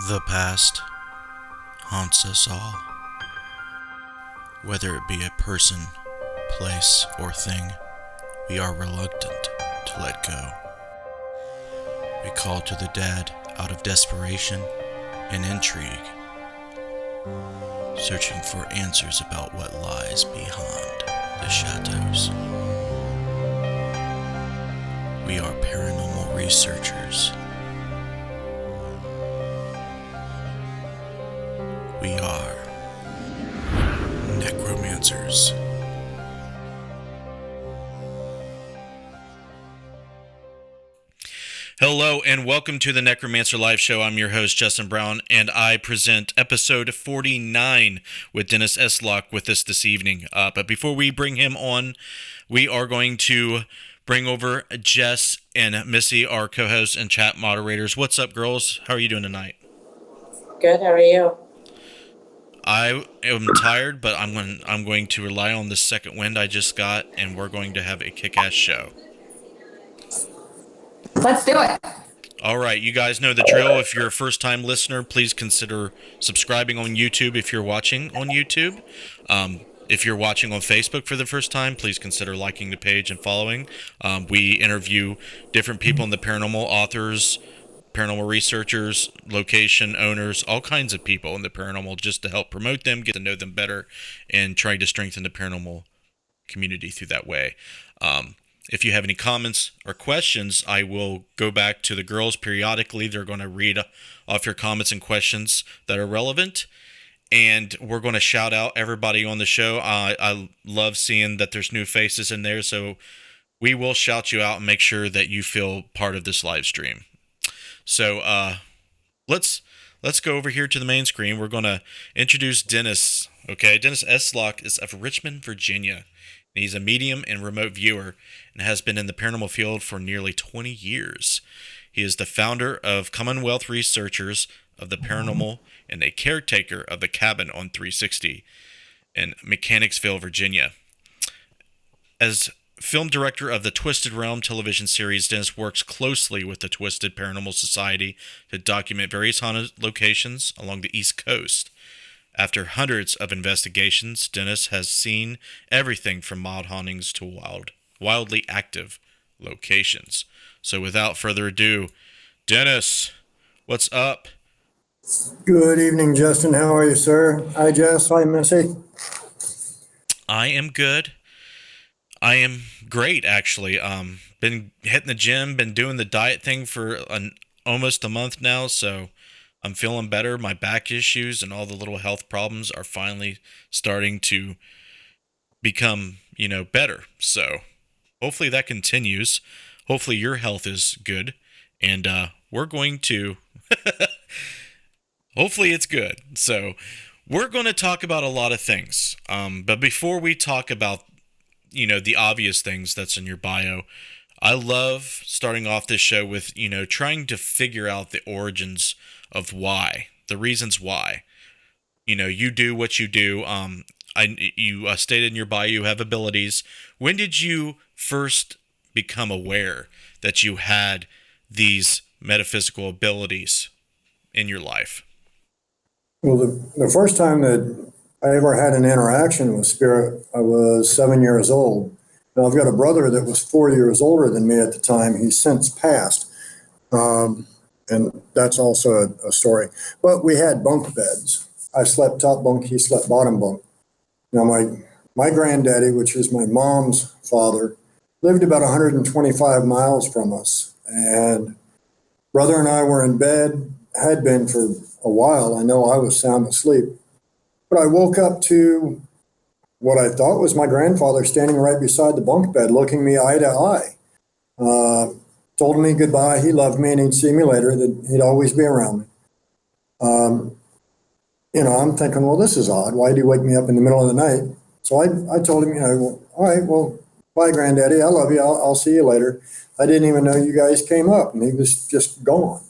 The past haunts us all, whether it be a person, place, or thing. We are reluctant to let go. We call to the dead out of desperation and intrigue, searching for answers about what lies behind the shadows. We are paranormal researchers. We are Necromancers. Hello and welcome to the Necromancer Live Show. I'm your host, Justin Brown, and I present episode 49 with Dennis Estlock with us this evening. But before we bring him on, we are going to bring over Jess and Missy, our co-hosts and chat moderators. What's up, girls? How are you doing tonight? Good. How are you? I am tired, but I'm going to rely on the second wind I just got, and we're going to have a kick-ass show. Let's do it. All right, you guys know the drill. If you're a first-time listener, please consider subscribing on YouTube if you're watching on YouTube. If you're watching on Facebook for the first time, please consider liking the page and following. We interview different people in the paranormal, authors, paranormal researchers, location owners, all kinds of people in the paranormal just to help promote them, get to know them better, and try to strengthen the paranormal community through that way. If you have any comments or questions, I will go back to the girls periodically. They're going to read off your comments and questions that are relevant, and we're going to shout out everybody on the show. I love seeing that there's new faces in there, so we will shout you out and make sure that you feel part of this live stream. So let's go over here to the main screen. We're going to introduce Dennis. Okay, Dennis Estlock is of Richmond, Virginia. He's a medium and remote viewer and has been in the paranormal field for nearly 20 years. He is the founder of Commonwealth Researchers of the Paranormal and a caretaker of the Cabin on 360 in Mechanicsville, Virginia. As film director of the Twisted Realm television series, Dennis works closely with the Twisted Paranormal Society to document various haunted locations along the East Coast. After hundreds of investigations, Dennis has seen everything from mild hauntings to wildly active locations. So without further ado, Dennis, what's up? Good evening, Justin. How are you, sir? Hi, Jess. Hi, Missy. I am good. I am great, actually. Been hitting the gym, been doing the diet thing for almost a month now, so I'm feeling better. My back issues and all the little health problems are finally starting to become, better. So hopefully that continues. Hopefully your health is good, and we're going to hopefully it's good. So we're going to talk about a lot of things. But before we talk about the obvious things that's in your bio, I love starting off this show with, trying to figure out the origins of why, the reasons why, you do what you do. You stated in your bio you have abilities. When did you first become aware that you had these metaphysical abilities in your life? Well, the first time that I ever had an interaction with spirit, I was 7 years old. Now, I've got a brother that was 4 years older than me at the time. He's since passed. And that's also a story. But we had bunk beds. I slept top bunk, he slept bottom bunk. Now, my granddaddy, which is my mom's father, lived about 125 miles from us. And brother and I were in bed, had been for a while. I know I was sound asleep. But I woke up to what I thought was my grandfather standing right beside the bunk bed, looking me eye to eye. Told me goodbye, he loved me, and he'd see me later, that he'd always be around me. I'm thinking, well, this is odd. Why did he wake me up in the middle of the night? So I told him, all right, well, bye, Granddaddy. I love you. I'll see you later. I didn't even know you guys came up, and he was just gone.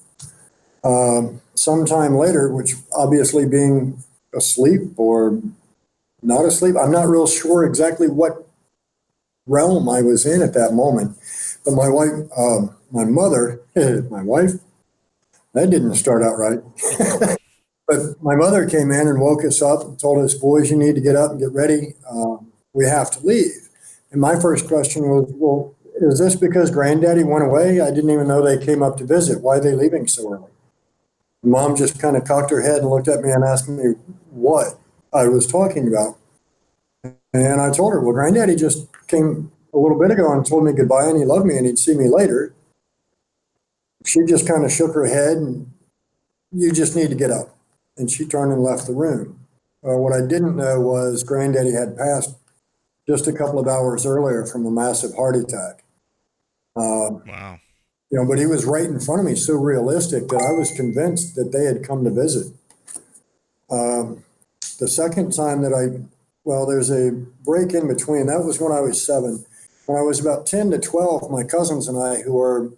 Sometime later, which obviously being asleep or not asleep, I'm not real sure exactly what realm I was in at that moment. But my wife, my mother, my wife, That didn't start out right. But my mother came in and woke us up and told us, boys, you need to get up and get ready. We have to leave. And my first question was, well, is this because granddaddy went away? I didn't even know they came up to visit. Why are they leaving so early? Mom just kind of cocked her head and looked at me and asked me what I was talking about. And I told her, well, granddaddy just came a little bit ago and told me goodbye and he loved me and he'd see me later. She just kind of shook her head and you just need to get up. And she turned and left the room. What I didn't know was granddaddy had passed just a couple of hours earlier from a massive heart attack. Wow. But he was right in front of me, so realistic that I was convinced that they had come to visit. The second time there's a break in between. That was when I was 7. When I was about 10 to 12, my cousins and I, who are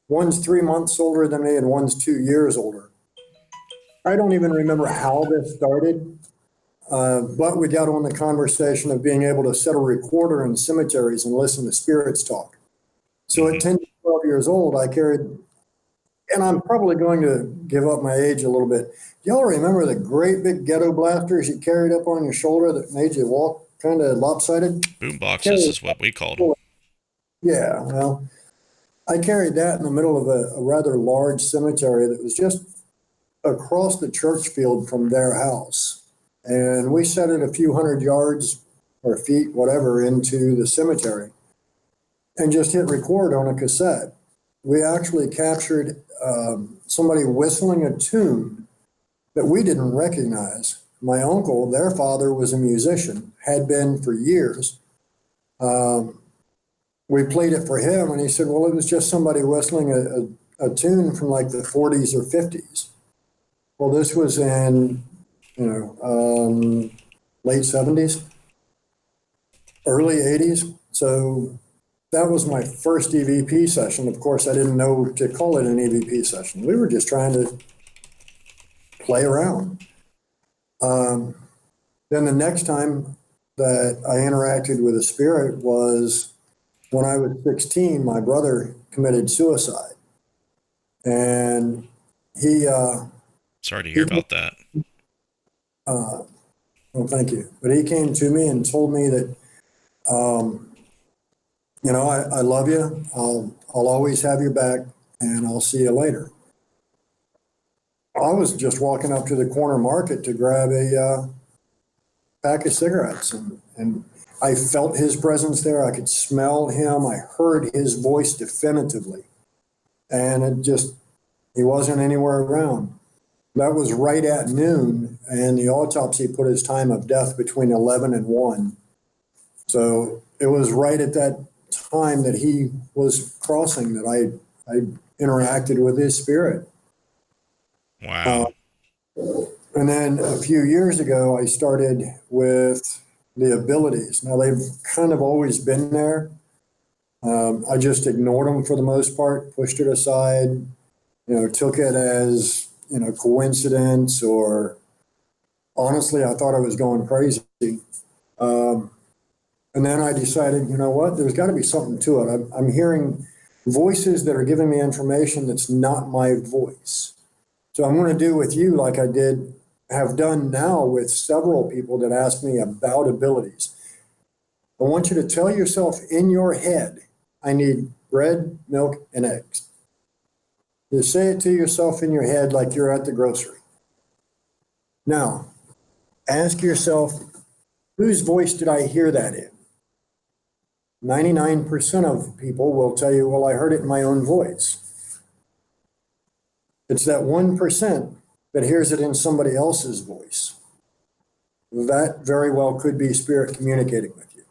one's 3 months older than me and one's 2 years older. I don't even remember how this started, but we got on the conversation of being able to set a recorder in cemeteries and listen to spirits talk. So at 10 to 12 years old, I carried, and I'm probably going to give up my age a little bit. Do y'all remember the great big ghetto blasters you carried up on your shoulder that made you walk kind of lopsided? Boom boxes is what we called them. Yeah, well, I carried that in the middle of a rather large cemetery that was just across the church field from their house. And we set it a few hundred yards or feet, whatever, into the cemetery and just hit record on a cassette. We actually captured somebody whistling a tune that we didn't recognize. My uncle, their father, was a musician, had been for years. We played it for him and he said, well, it was just somebody whistling a tune from like the 40s or 50s. Well, this was in, late 70s, early 80s. So that was my first EVP session. Of course, I didn't know to call it an EVP session. We were just trying to play around. Then the next time that I interacted with a spirit was when I was 16. My brother committed suicide. And he... Sorry to hear about that. well, thank you. But he came to me and told me that, I love you. I'll always have your back, and I'll see you later. I was just walking up to the corner market to grab a pack of cigarettes, and I felt his presence there. I could smell him. I heard his voice definitively, and he wasn't anywhere around. That was right at noon, and the autopsy put his time of death between 11 and 1. So it was right at that time that he was crossing that I interacted with his spirit. Wow. And then a few years ago, I started with the abilities. Now, they've kind of always been there. I just ignored them for the most part, pushed it aside, took it as coincidence, or honestly, I thought I was going crazy. And then I decided, you know what, there's got to be something to it. I'm hearing voices that are giving me information that's not my voice. So I'm going to do with you like I have done now with several people that ask me about abilities. I want you to tell yourself in your head, I need bread, milk, and eggs. You say it to yourself in your head like you're at the grocery. Now, ask yourself, whose voice did I hear that in? 99% of people will tell you, well, I heard it in my own voice. It's that 1% that hears it in somebody else's voice. That very well could be spirit communicating with you.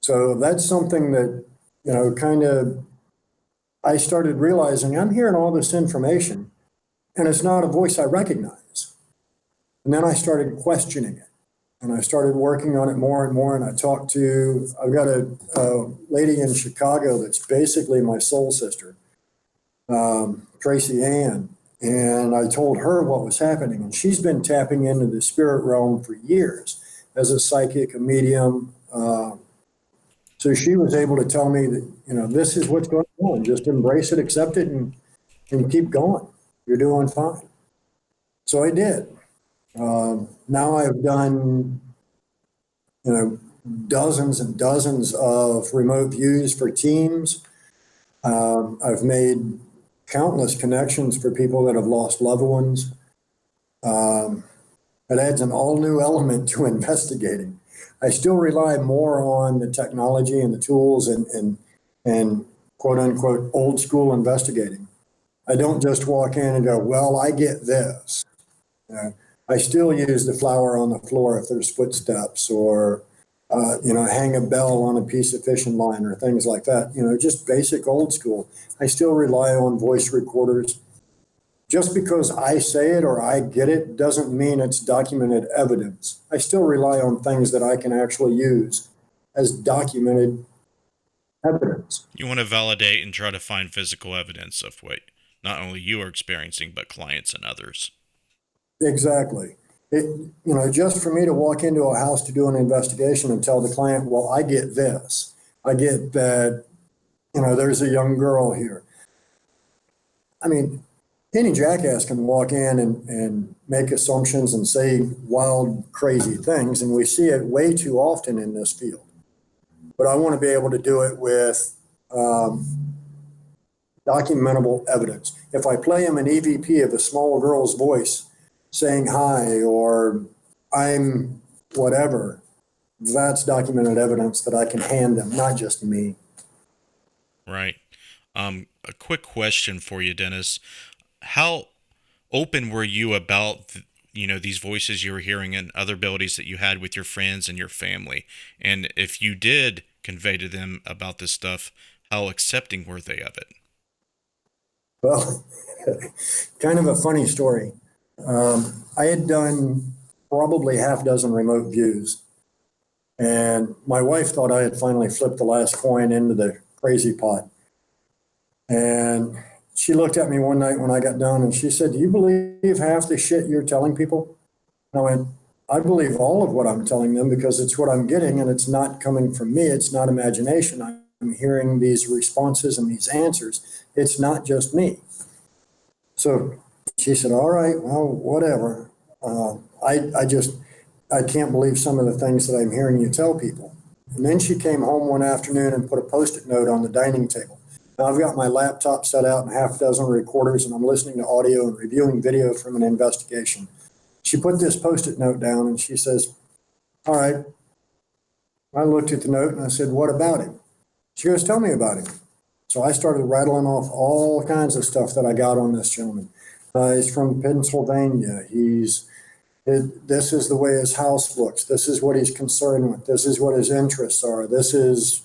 So that's something that, kind of, I started realizing I'm hearing all this information and it's not a voice I recognize. And then I started questioning it and I started working on it more and more. And I've got a lady in Chicago that's basically my soul sister, Tracy Ann. And I told her what was happening. And she's been tapping into the spirit realm for years as a psychic, a medium. So she was able to tell me that, this is what's going on. Just embrace it, accept it, and keep going. You're doing fine. So I did. Now I've done, dozens and dozens of remote views for teams. I've made countless connections for people that have lost loved ones. It adds an all new element to investigating. I still rely more on the technology and the tools and quote unquote old school investigating. I don't just walk in and go, well, I get this. I still use the flower on the floor if there's footsteps or, hang a bell on a piece of fishing line or things like that. Just basic old school. I still rely on voice recorders. Just because I say it or I get it doesn't mean it's documented evidence. I still rely on things that I can actually use as documented evidence. You want to validate and try to find physical evidence of what not only you are experiencing, but clients and others. Exactly. Just for me to walk into a house to do an investigation and tell the client, well, I get this. I get that, there's a young girl here. I mean, any jackass can walk in and make assumptions and say wild, crazy things, and we see it way too often in this field. But I want to be able to do it with documentable evidence. If I play him an EVP of a small girl's voice saying hi or I'm whatever, that's documented evidence that I can hand them, not just me. Right. A quick question for you, Dennis. How open were you about these voices you were hearing and other abilities that you had with your friends and your family? And if you did convey to them about this stuff, how accepting were they of it? Well, kind of a funny story. I had done probably half dozen remote views, and my wife thought I had finally flipped the last coin into the crazy pot. And she looked at me one night when I got done and she said, "Do you believe half the shit you're telling people?" And I went, "I believe all of what I'm telling them because it's what I'm getting and it's not coming from me. It's not imagination. I'm hearing these responses and these answers. It's not just me." So she said, "All right, well, whatever. I can't believe some of the things that I'm hearing you tell people." And then she came home one afternoon and put a Post-it note on the dining table. Now I've got my laptop set out and half a dozen recorders and I'm listening to audio and reviewing video from an investigation. She put this Post-it note down and she says, "All right." I looked at the note and I said, "What about him?" She goes, "Tell me about him." So I started rattling off all kinds of stuff that I got on this gentleman. He's from Pennsylvania. This is the way his house looks. This is what he's concerned with. This is what his interests are. This is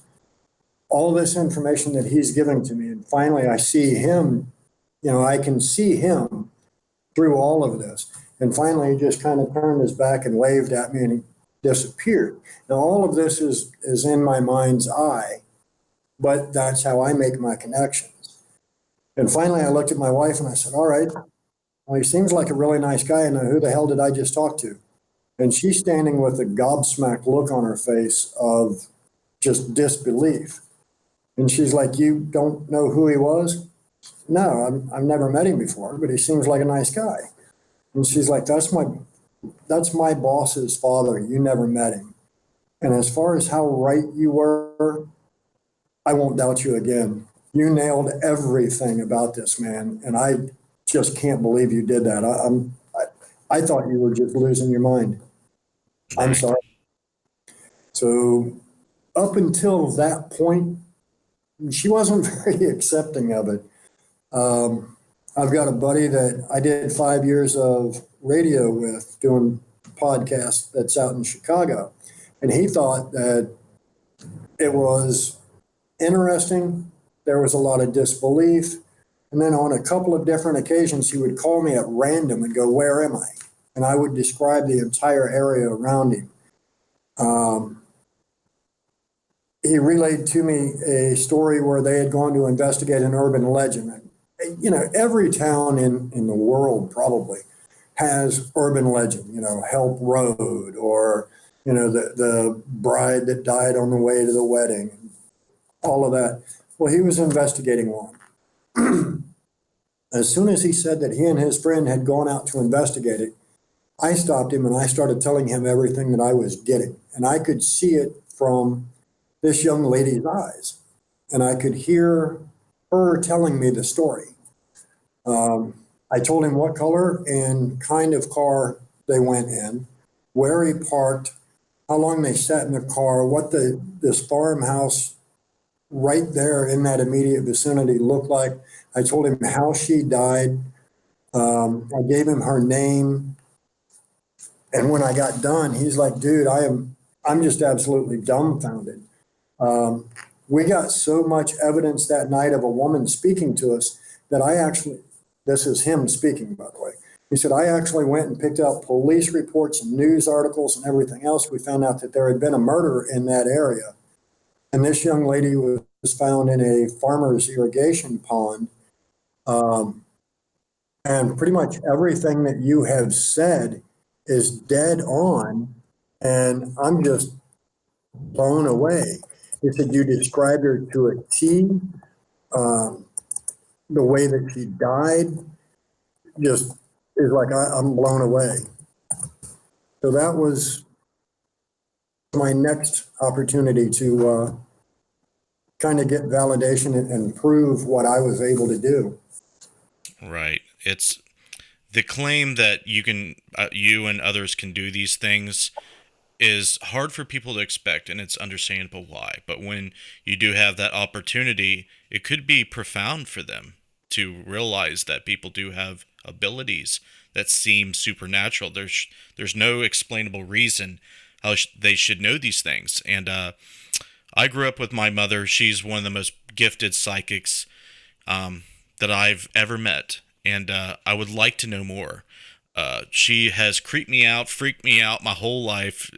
all this information that he's giving to me. And finally, I see him, I can see him through all of this. And finally, he just kind of turned his back and waved at me and he disappeared. Now, all of this is in my mind's eye, but that's how I make my connections. And finally, I looked at my wife and I said, "All right, well, he seems like a really nice guy. And who the hell did I just talk to?" And she's standing with a gobsmacked look on her face of just disbelief. And she's like, "You don't know who he was?" "No, I've never met him before, but he seems like a nice guy." And she's like, that's my boss's father. You never met him. And as far as how right you were, I won't doubt you again. You nailed everything about this man. And I just can't believe you did that. I thought you were just losing your mind. I'm Right. sorry. So up until that point, she wasn't very accepting of it. I've got a buddy that I did 5 years of radio with doing podcasts that's out in Chicago. And he thought that it was interesting. There was a lot of disbelief. And then on a couple of different occasions, he would call me at random and go, "Where am I?" And I would describe the entire area around him. He relayed to me a story where they had gone to investigate an urban legend. Every town in the world probably has urban legend, Help Road or, the bride that died on the way to the wedding, all of that. Well, he was investigating one. As soon as he said that he and his friend had gone out to investigate it, I stopped him and I started telling him everything that I was getting. And I could see it from this young lady's eyes. And I could hear her telling me the story. I told him what color and kind of car they went in, where he parked, how long they sat in the car, what this farmhouse right there in that immediate vicinity looked like. I told him how she died. I gave him her name. And when I got done, he's like, dude, I'm just absolutely dumbfounded. We got so much evidence that night of a woman speaking to us that this is him speaking, by the way. He said, I actually went and picked up police reports and news articles and everything else. We found out that there had been a murder in that area. And this young lady was found in a farmer's irrigation pond. And pretty much everything that you have said is dead on. And I'm just blown away. He said, you described her to a T. The way that she died just is like, I'm blown away. So that was my next opportunity to kind of get validation and prove what I was able to do. Right. It's the claim that you and others can do these things is hard for people to expect, and it's understandable why. But when you do have that opportunity, it could be profound for them to realize that people do have abilities that seem supernatural. There's no explainable reason how they should know these things. And I grew up with my mother. She's one of the most gifted psychics that I've ever met, and I would like to know more. She has freaked me out my whole life,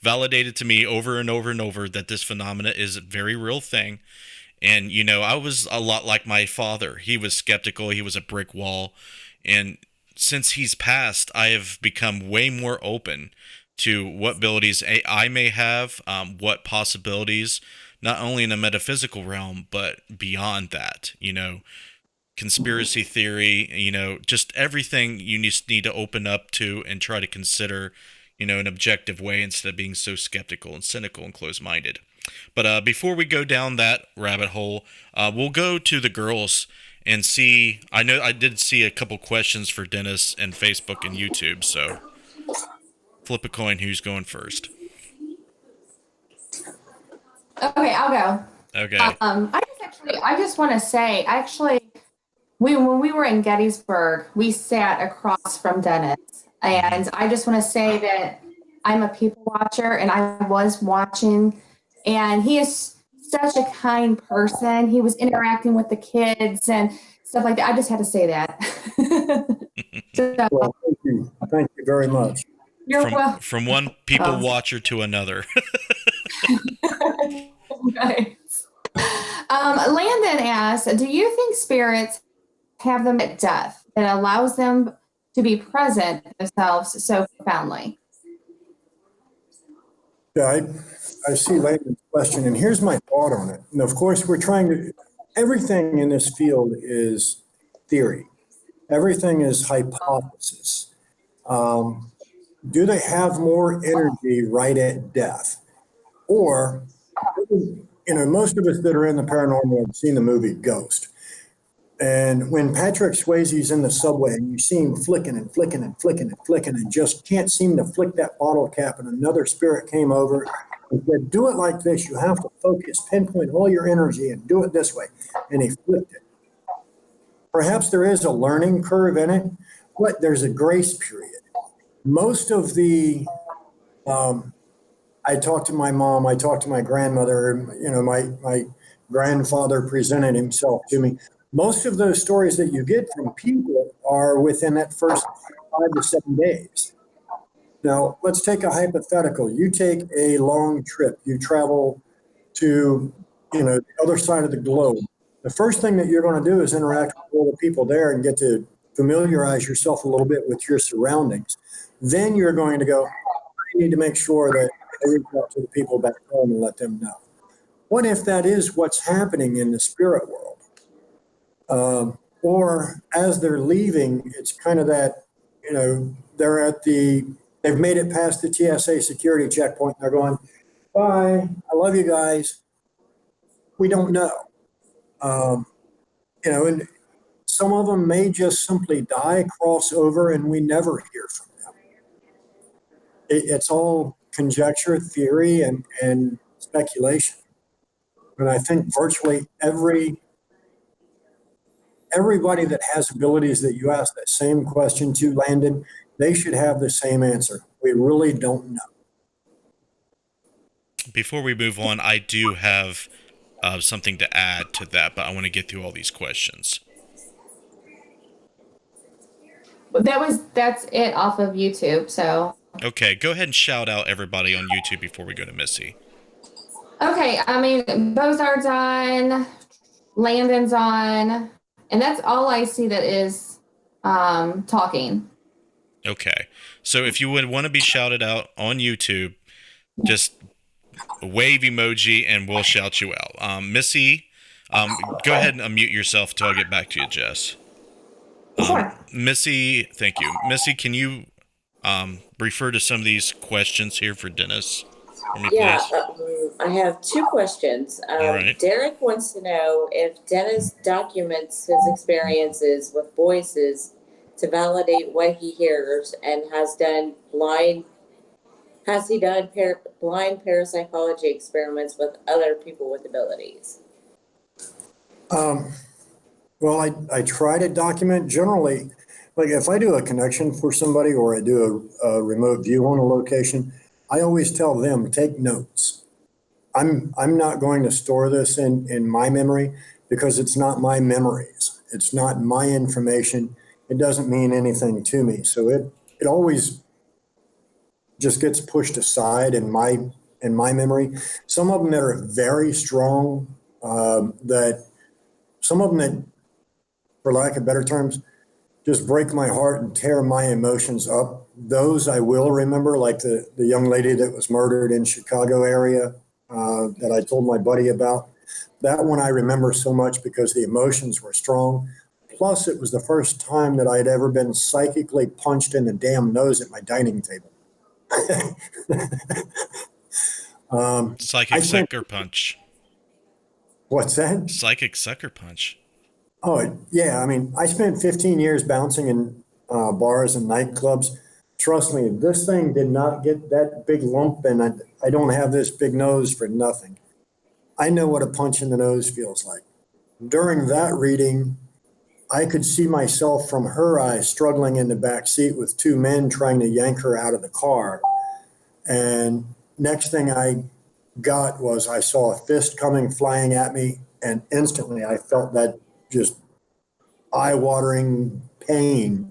validated to me over and over and over that this phenomena is a very real thing. And, I was a lot like my father. He was skeptical. He was a brick wall. And since he's passed, I have become way more open to what abilities I may have, what possibilities, not only in the metaphysical realm, but beyond that, conspiracy theory, just everything you just need to open up to and try to consider, an objective way instead of being so skeptical and cynical and closed-minded. But before we go down that rabbit hole, we'll go to the girls and see. I know I did see a couple questions for Dennis and Facebook and YouTube, so flip a coin who's going first. Okay, I'll go. Okay. I just want to say, when we were in Gettysburg, we sat across from Dennis, and I just want to say that I'm a people watcher, and I was watching, and he is such a kind person. He was interacting with the kids and stuff like that. I just had to say that. So, Well, thank you very much. you're welcome. From one people watcher to another. Right. Landon asks, do you think spirits have them at death that allows them to be present themselves so profoundly? Yeah, I see Landon's question, and here's my thought on it. And of course, everything in this field is theory. Everything is hypothesis. Do they have more energy right at death? Or, most of us that are in the paranormal have seen the movie Ghost. And when Patrick Swayze's in the subway and you see him flicking and flicking and flicking and flicking and just can't seem to flick that bottle cap, and another spirit came over and said, do it like this. You have to focus, pinpoint all your energy and do it this way. And he flipped it. Perhaps there is a learning curve in it, but there's a grace period. Most of the, I talked to my mom, I talked to my grandmother, my grandfather presented himself to me. Most of those stories that you get from people are within that first 5 to 7 days. Now, let's take a hypothetical. You take a long trip, you travel to, the other side of the globe. The first thing that you're going to do is interact with all the people there and get to familiarize yourself a little bit with your surroundings. Then you're going to go, I need to make sure that I reach out to the people back home and let them know. What if that is what's happening in the spirit world? or as they're leaving, it's kind of that, they've made it past the TSA security checkpoint. And they're going, bye, I love you guys. We don't know. Um, and some of them may just simply die, cross over, and we never hear from them. It's all conjecture, theory, and speculation. And I think virtually everybody that has abilities that you ask that same question to, Landon, they should have the same answer. We really don't know. Before we move on, I do have something to add to that, but I want to get through all these questions. But that's it off of YouTube. So Okay, go ahead and shout out everybody on YouTube before we go to Missy. okay, I mean Bozard's on, Landon's on, and that's all I see that is talking. Okay, so if you would want to be shouted out on YouTube, just wave emoji and we'll shout you out. Missy, go ahead and unmute yourself until I get back to you, Jess. Sure. Missy, thank you. Missy, can you refer to some of these questions here for Dennis for me, Yeah, please? I have two questions. All right. Derek wants to know if Dennis documents his experiences with voices to validate what he hears, and has he done blind parapsychology experiments with other people with abilities? Well, I try to document generally, like if I do a connection for somebody or I do a remote view on a location, I always tell them, take notes. I'm not going to store this in my memory because it's not my memories. It's not my information. It doesn't mean anything to me. So it always just gets pushed aside in my memory. Some of them that are very strong, that some of them that, for lack of better terms, just break my heart and tear my emotions up. Those I will remember, like the young lady that was murdered in Chicago area that I told my buddy about. That one I remember so much because the emotions were strong. Plus, it was the first time that I had ever been psychically punched in the damn nose at my dining table. Psychic sucker punch. What's that? Psychic sucker punch. Oh, yeah. I mean, I spent 15 years bouncing in bars and nightclubs. Trust me, this thing did not get that big lump, and I don't have this big nose for nothing. I know what a punch in the nose feels like. During that reading, I could see myself from her eyes struggling in the back seat with two men trying to yank her out of the car. And next thing I got was I saw a fist coming flying at me, and instantly I felt that just eye-watering pain.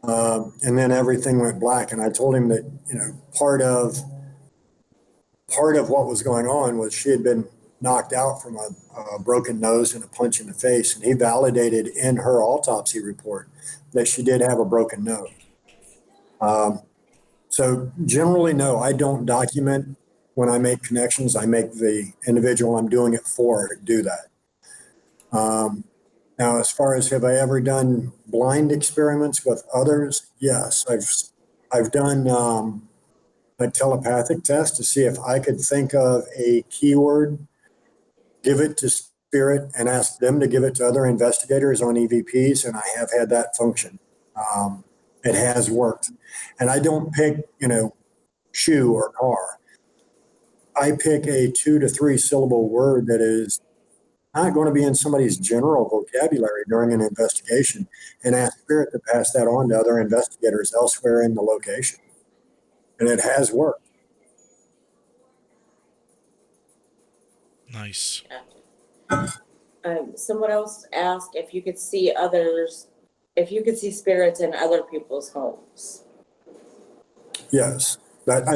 And then everything went black. And I told him that, part of what was going on was she had been knocked out from a broken nose and a punch in the face. And he validated in her autopsy report that she did have a broken nose. So generally, no, I don't document when I make connections. I make the individual I'm doing it for do that. Now, as far as have I ever done blind experiments with others? Yes, I've done a telepathic test to see if I could think of a keyword, give it to spirit, and ask them to give it to other investigators on EVPs, and I have had that function. It has worked, and I don't pick shoe or car. I pick a 2 to 3 syllable word that is not going to be in somebody's general vocabulary during an investigation, and ask spirit to pass that on to other investigators elsewhere in the location. And it has worked. Nice. Someone else asked if you could see spirits in other people's homes. Yes. That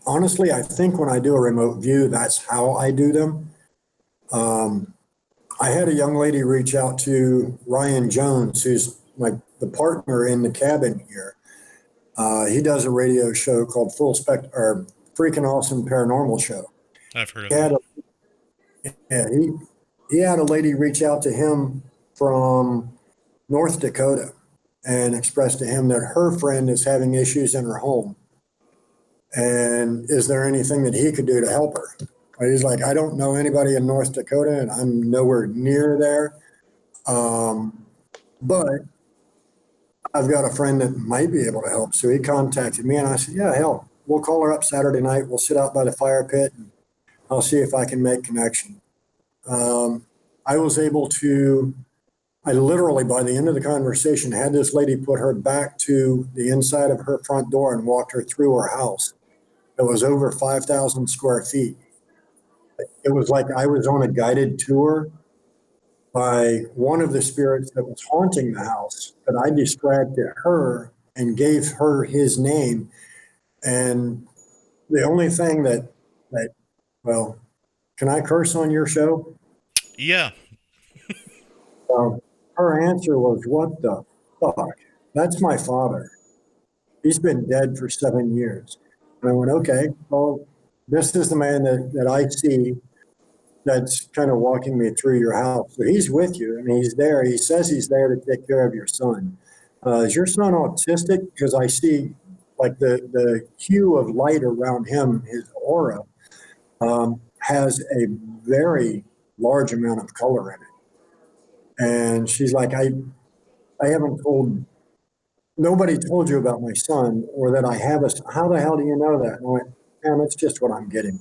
honestly, I think when I do a remote view, that's how I do them. I had a young lady reach out to Ryan Jones, who's like the partner in the cabin here. He does a radio show called Freaking Awesome Paranormal Show. I've heard of that. He had a lady reach out to him from North Dakota and expressed to him that her friend is having issues in her home. And is there anything that he could do to help her? He's like, I don't know anybody in North Dakota and I'm nowhere near there. But I've got a friend that might be able to help. So he contacted me and I said, yeah, hell, we'll call her up Saturday night. We'll sit out by the fire pit and I'll see if I can make connection. I was able to, I literally, by the end of the conversation, had this lady put her back to the inside of her front door and walked her through her house. It was over 5,000 square feet. It was like I was on a guided tour by one of the spirits that was haunting the house that I described to her and gave her his name. And the only thing that, well, can I curse on your show? Yeah. Um, Her answer was, what the fuck? That's my father. He's been dead for 7 years. And I went, okay, well, this is the man that I see that's kind of walking me through your house. So he's with you. I mean, he's there. He says he's there to take care of your son. Is your son autistic? Because I see like the hue of light around him, his aura, has a very large amount of color in it. And she's like, I haven't told, nobody told you about my son or that I have a, how the hell do you know that? And I went, man, that's just what I'm getting.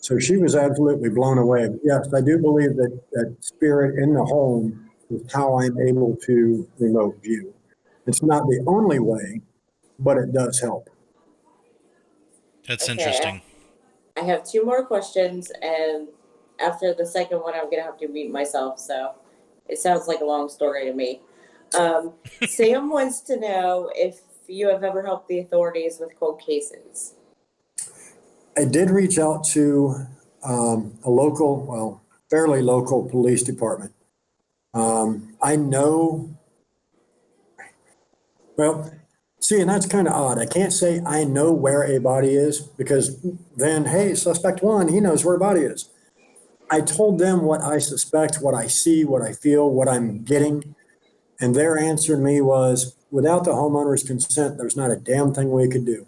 So she was absolutely blown away. Yes, I do believe that spirit in the home is how I'm able to remote view. It's not the only way, but it does help. That's Okay, interesting. I have two more questions, and after the second one, I'm gonna have to mute myself. So it sounds like a long story to me. Sam wants to know if you have ever helped the authorities with cold cases. I did reach out to a local, well, fairly local police department. I know, well, see, and that's kind of odd. I can't say I know where a body is because then, hey, suspect one, he knows where a body is. I told them what I suspect, what I see, what I feel, what I'm getting. And their answer to me was, without the homeowner's consent, there's not a damn thing we could do.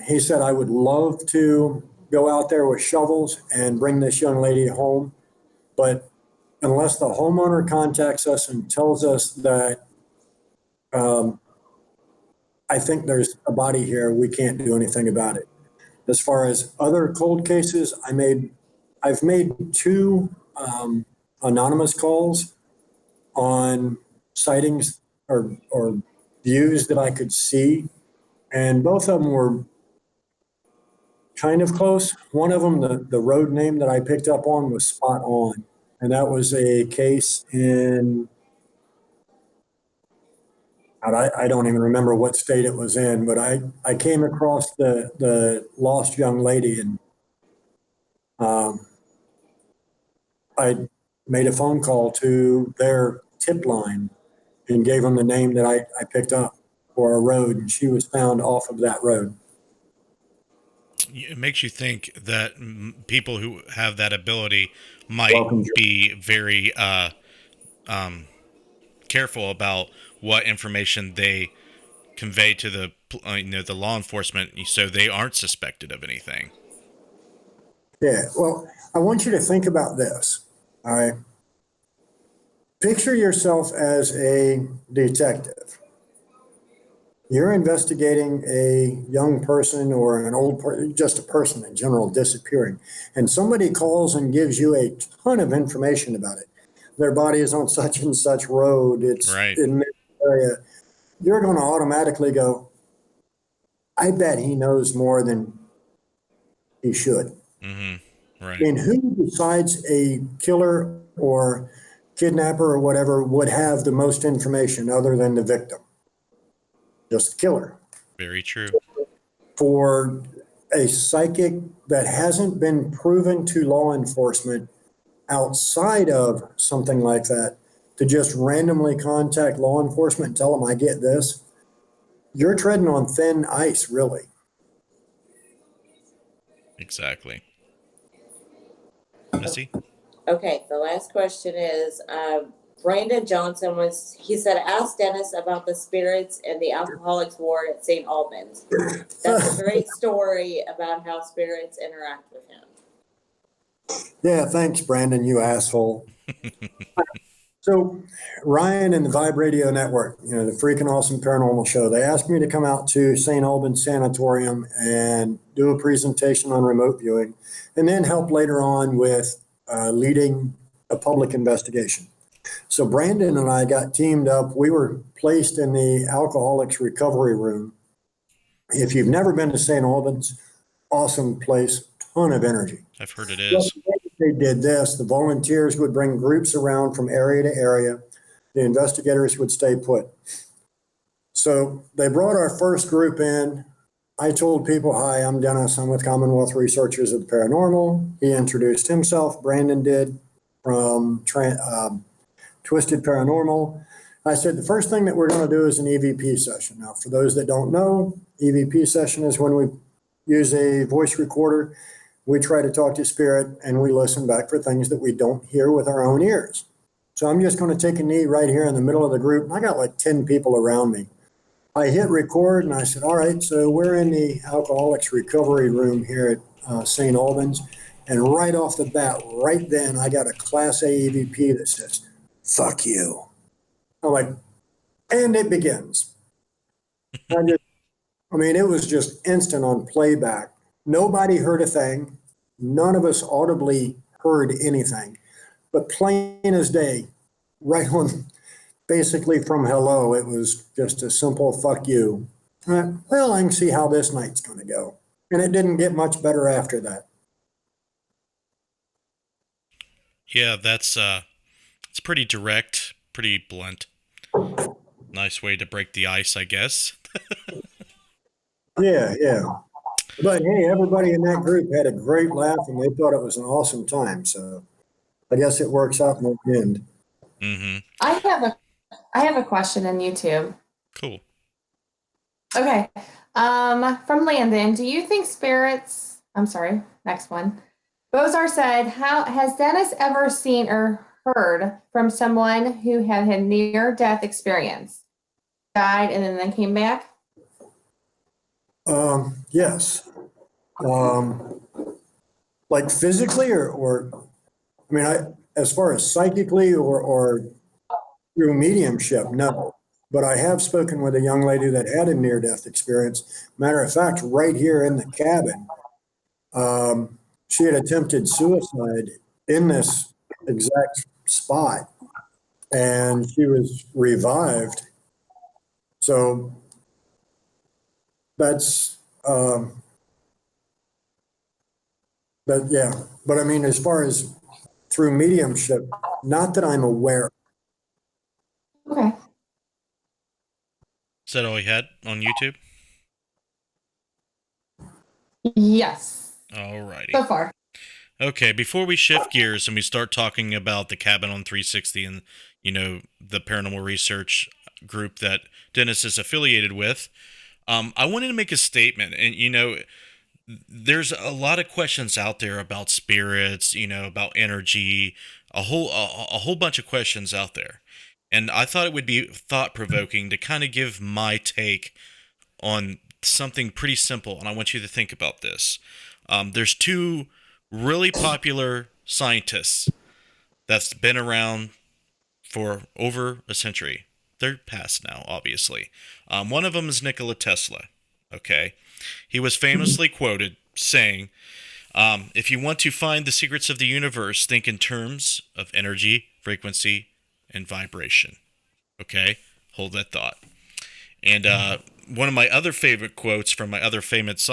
He said, I would love to go out there with shovels and bring this young lady home. But unless the homeowner contacts us and tells us that I think there's a body here, we can't do anything about it. As far as other cold cases, I've made two anonymous calls on sightings or views that I could see, and both of them were kind of close. One of them, the road name that I picked up on was spot on, and that was a case in, I don't even remember what state it was in, but I came across the lost young lady and um, I made a phone call to their tip line and gave them the name that I picked up for a road, and she was found off of that road. It makes you think that people who have that ability might Welcome. be very careful about what information they convey to the the law enforcement, so they aren't suspected of anything. Yeah, well, I want you to think about this. All right. Picture yourself as a detective. You're investigating a young person or an old person, just a person in general disappearing, and somebody calls and gives you a ton of information about it. Their body is on such and such road. It's Right. in this area. You're going to automatically go, I bet he knows more than he should. Right. And who besides a killer or kidnapper or whatever would have the most information other than the victim? Just the killer. Very true. For a psychic that hasn't been proven to law enforcement outside of something like that, to just randomly contact law enforcement and tell them I get this, you're treading on thin ice, really. Exactly. Missy? Okay, the last question is Brandon Johnson he said, ask Dennis about the spirits in the alcoholics ward at St. Albans. That's a great story about how spirits interact with him. Yeah, thanks, Brandon, you asshole. So Ryan and the Vibe Radio Network, the freaking awesome paranormal show, they asked me to come out to St. Albans Sanatorium and do a presentation on remote viewing, and then help later on with leading a public investigation. So Brandon and I got teamed up. We were placed in the alcoholics recovery room. If you've never been to St. Albans, awesome place, ton of energy. I've heard it is. They did this. The volunteers would bring groups around from area to area. The investigators would stay put. So they brought our first group in. I told people, hi, I'm Dennis. I'm with Commonwealth Researchers of the Paranormal. He introduced himself. Brandon did from Twisted Paranormal. I said, the first thing that we're going to do is an EVP session. Now, for those that don't know, EVP session is when we use a voice recorder. We try to talk to spirit and we listen back for things that we don't hear with our own ears. So I'm just going to take a knee right here in the middle of the group. I got like 10 people around me. I hit record and I said, all right, so we're in the alcoholics recovery room here at St. Albans. And right off the bat, right then, I got a Class A EVP that says, fuck you. I'm like, and it begins. It was just instant on playback. Nobody heard a thing. None of us audibly heard anything. But plain as day, right on, basically from hello, it was just a simple fuck you. Well, I can see how this night's going to go. And it didn't get much better after that. Yeah, it's pretty direct, pretty blunt. Nice way to break the ice, I guess. Yeah. But hey, everybody in that group had a great laugh and they thought it was an awesome time. So I guess it works out in the end. Mm-hmm. I have a question on YouTube. Cool. Okay. From Landon, do you think spirits, I'm sorry, next one. Bozar said, has Dennis ever seen or heard from someone who had a near-death experience? Died and then came back? Yes. Like physically or as far as psychically or through mediumship, no. But I have spoken with a young lady that had a near-death experience. Matter of fact, right here in the cabin, she had attempted suicide in this exact spot, and she was revived. So that's, but as far as through mediumship, not that I'm aware. Okay. Is that all you had on YouTube? Yes. Alrighty. So far. Okay, before we shift gears and we start talking about the Cabin on 360 and, the paranormal research group that Dennis is affiliated with, I wanted to make a statement. And, there's a lot of questions out there about spirits, about energy, a whole bunch of questions out there. And I thought it would be thought-provoking to kind of give my take on something pretty simple, and I want you to think about this. There's two really popular scientists that's been around for over a century. They're past now, obviously. One of them is Nikola Tesla, okay? He was famously quoted saying, if you want to find the secrets of the universe, think in terms of energy, frequency, and vibration. Okay? Hold that thought. And one of my other favorite quotes from my other famous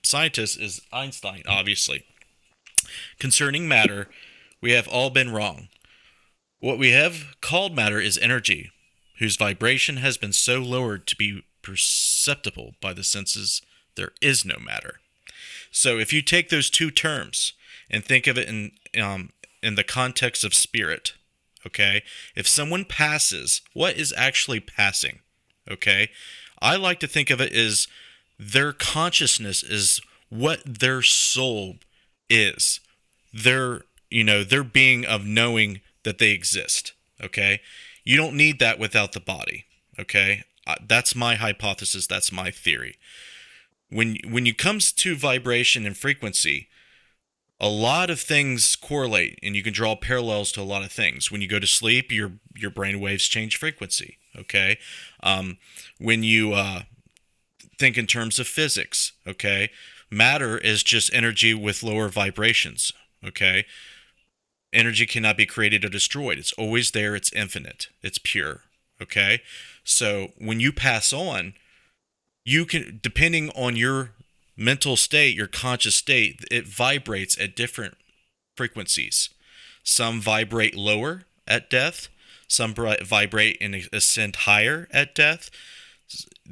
scientist is Einstein, obviously. Concerning matter, we have all been wrong. What we have called matter is energy, whose vibration has been so lowered to be perceptible by the senses there is no matter. So if you take those two terms and think of it in the context of spirit, okay? If someone passes, what is actually passing? Okay? I like to think of it as their consciousness is what their soul is. Their being of knowing that they exist. Okay, you don't need that without the body. Okay, that's my hypothesis. That's my theory. When it comes to vibration and frequency, a lot of things correlate, and you can draw parallels to a lot of things. When you go to sleep, your brain waves change frequency. Okay, when you think in terms of physics, okay, matter is just energy with lower vibrations. Okay, energy cannot be created or destroyed. It's always there. It's infinite. It's pure. Okay, so when you pass on, you can, depending on your mental state, your conscious state, it vibrates at different frequencies. Some vibrate lower at death, some vibrate and ascend higher at death.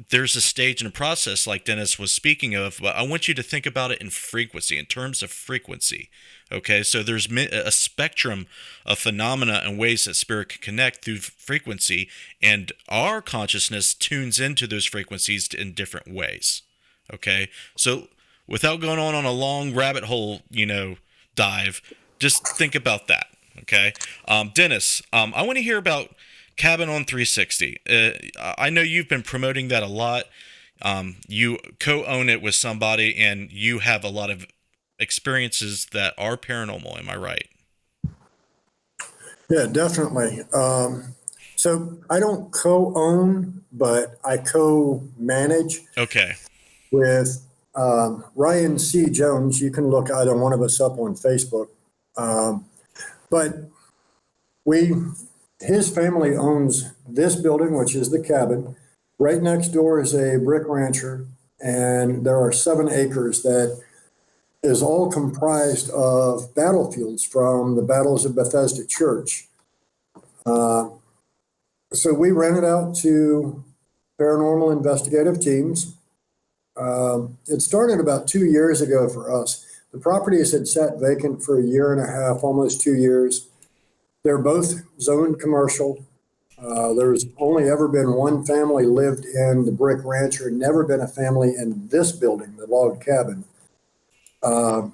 There's a stage and a process like Dennis was speaking of, but I want you to think about it in frequency, in terms of frequency. Okay, so there's a spectrum of phenomena and ways that spirit can connect through frequency, and our consciousness tunes into those frequencies in different ways. Okay, so without going on a long rabbit hole, dive, just think about that. Okay, Dennis, I want to hear about Cabin on 360. I know you've been promoting that a lot. You co-own it with somebody, and you have a lot of experiences that are paranormal. Am I right? Yeah, definitely. So I don't co-own, but I co-manage Okay. with Ryan C. Jones. You can look either one of us up on Facebook. But his family owns this building, which is the cabin. Right next door is a brick rancher, and there are 7 acres that is all comprised of battlefields from the battles of Bethesda Church. So we rent it out to paranormal investigative teams. It started about 2 years ago for us. The properties had sat vacant for a year and a half, almost 2 years. They're both zoned commercial. There's only ever been one family lived in the brick rancher, never been a family in this building, the log cabin. But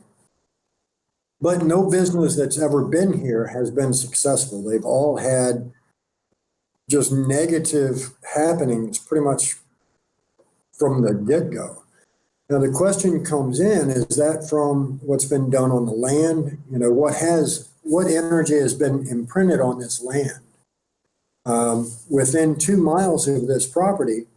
no business that's ever been here has been successful. They've all had just negative happenings pretty much from the get-go. Now the question comes in, is that from what's been done on the land? What energy has been imprinted on this land? Within 2 miles of this property,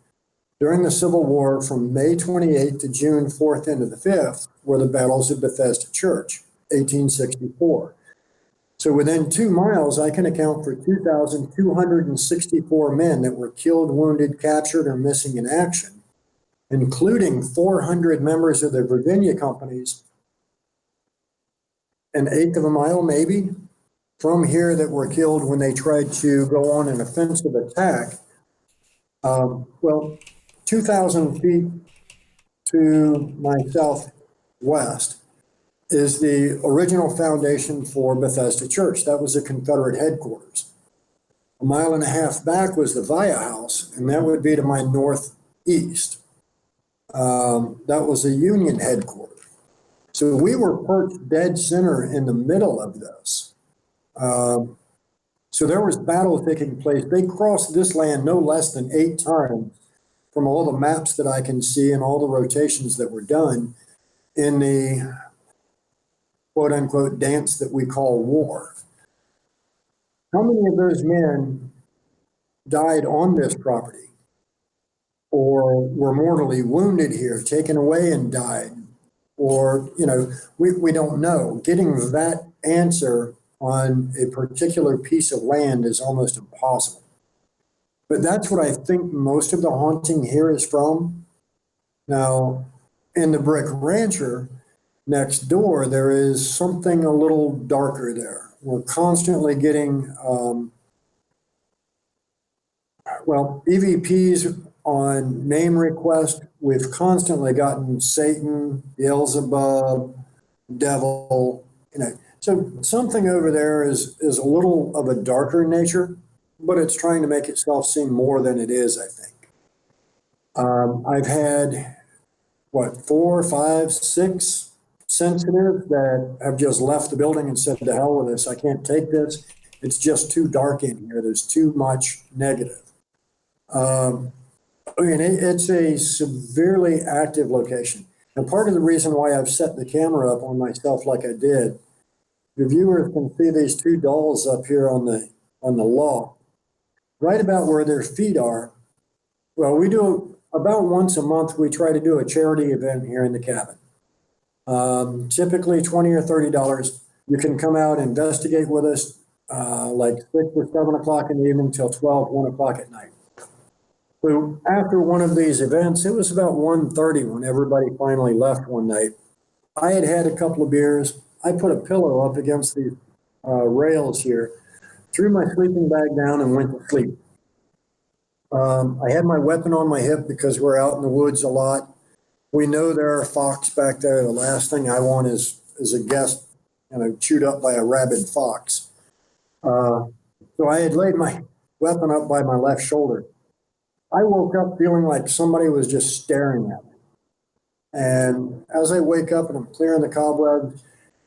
during the Civil War from May 28th to June 4th into the 5th were the battles of Bethesda Church, 1864. So within 2 miles, I can account for 2,264 men that were killed, wounded, captured, or missing in action, including 400 members of the Virginia companies, an eighth of a mile maybe from here that were killed when they tried to go on an offensive attack. 2,000 feet to my southwest is the original foundation for Bethesda Church. That was the Confederate headquarters. A mile and a half back was the Via House, and that would be to my northeast. That was the Union headquarters. So we were perched dead center in the middle of this. So there was battle taking place. They crossed this land no less than 8 times from all the maps that I can see and all the rotations that were done in the quote unquote dance that we call war. How many of those men died on this property or were mortally wounded here, taken away and died? Or, we don't know. Getting that answer on a particular piece of land is almost impossible. But that's what I think most of the haunting here is from. Now, in the brick rancher next door, there is something a little darker there. We're constantly getting, EVPs on name request. We've constantly gotten Satan, Beelzebub, devil, So something over there is a little of a darker nature, but it's trying to make itself seem more than it is, I think. I've had, 4, 5, 6 sensitives that have just left the building and said, to hell with this, I can't take this. It's just too dark in here. There's too much negative. It's a severely active location. And part of the reason why I've set the camera up on myself like I did, the viewers can see these two dolls up here on the log, right about where their feet are. Well, we do about once a month, we try to do a charity event here in the cabin. Typically $20 or $30. You can come out, investigate with us, like 6 or 7 o'clock in the evening till 12, 1 o'clock at night. So after one of these events, it was about 1:30 when everybody finally left one night. I had had a couple of beers. I put a pillow up against the rails here, threw my sleeping bag down and went to sleep. I had my weapon on my hip because we're out in the woods a lot. We know there are fox back there. The last thing I want is a guest, chewed up by a rabid fox. So I had laid my weapon up by my left shoulder. I woke up feeling like somebody was just staring at me. And as I wake up and I'm clearing the cobwebs,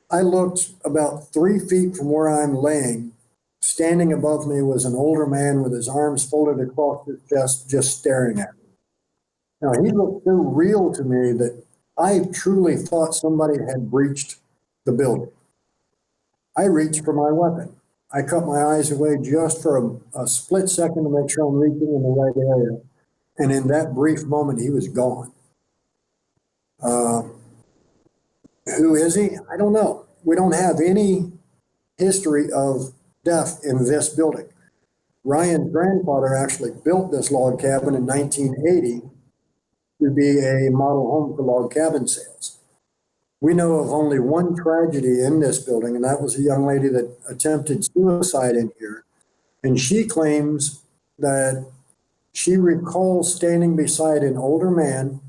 I looked about 3 feet from where I'm laying. Standing above me was an older man with his arms folded across his chest, just staring at me. Now, he looked so real to me that I truly thought somebody had breached the building. I reached for my weapon. I cut my eyes away just for a split second to make sure I'm reaching in the right area. And in that brief moment, he was gone. Who is he? I don't know. We don't have any history of death in this building. Ryan's grandfather actually built this log cabin in 1980 to be a model home for log cabin sales. We know of only one tragedy in this building, and that was a young lady that attempted suicide in here. And she claims that she recalls standing beside an older man,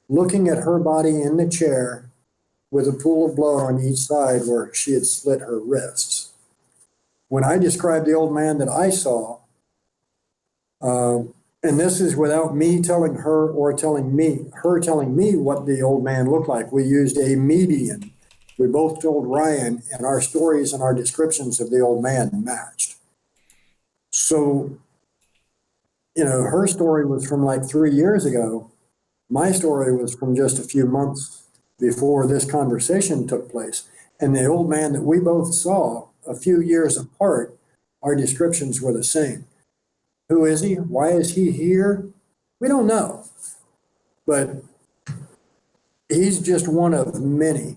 looking at her body in the chair with a pool of blood on each side where she had slit her wrists. When I described the old man that I saw, and this is without me telling her or telling me what the old man looked like. We used a median. We both told Ryan, and our stories and our descriptions of the old man matched. So, her story was from like 3 years ago. My story was from just a few months before this conversation took place. And the old man that we both saw a few years apart, our descriptions were the same. Who is he? Why is he here? We don't know. But he's just one of many.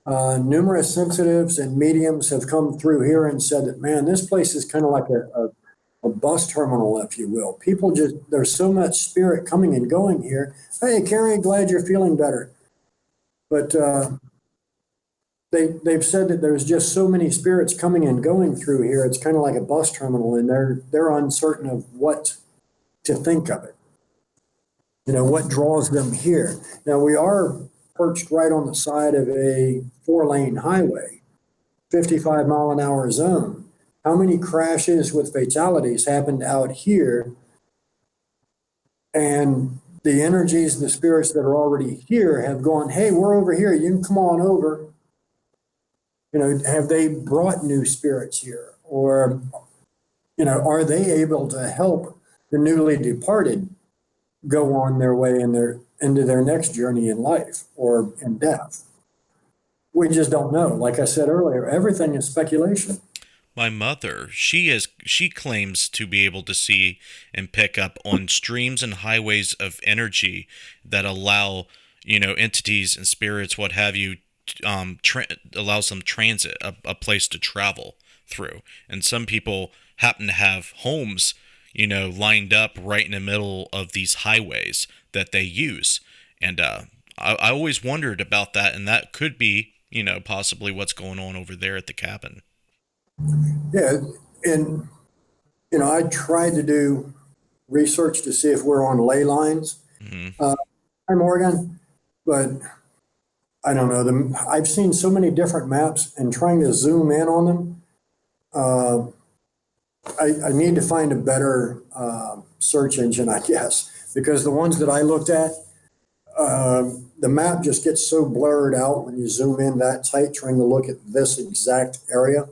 Numerous sensitives and mediums have come through here and said that, man, this place is kind of like a bus terminal, if you will. People there's so much spirit coming and going here. Hey, Carrie, glad you're feeling better. But they've said that there's just so many spirits coming and going through here. It's kind of like a bus terminal, and they're uncertain of what to think of it. What draws them here. Now, we are perched right on the side of a 4-lane highway, 55-mile-an-hour zone. How many crashes with fatalities happened out here? And the energies, the spirits that are already here have gone, hey, we're over here. You can come on over. Have they brought new spirits here? Or, are they able to help the newly departed go on their way into their next journey in life or in death? We just don't know. Like I said earlier, everything is speculation. My mother, she claims to be able to see and pick up on streams and highways of energy that allow, entities and spirits, what have you, allows them transit, a place to travel through. And some people happen to have homes, lined up right in the middle of these highways that they use. And I always wondered about that, and that could be, possibly what's going on over there at the cabin. Yeah, and I tried to do research to see if we're on ley lines. Mm-hmm. I'm Oregon, but I don't know. I've seen so many different maps, and trying to zoom in on them, I need to find a better search engine, I guess, because the ones that I looked at, the map just gets so blurred out when you zoom in that tight, trying to look at this exact area.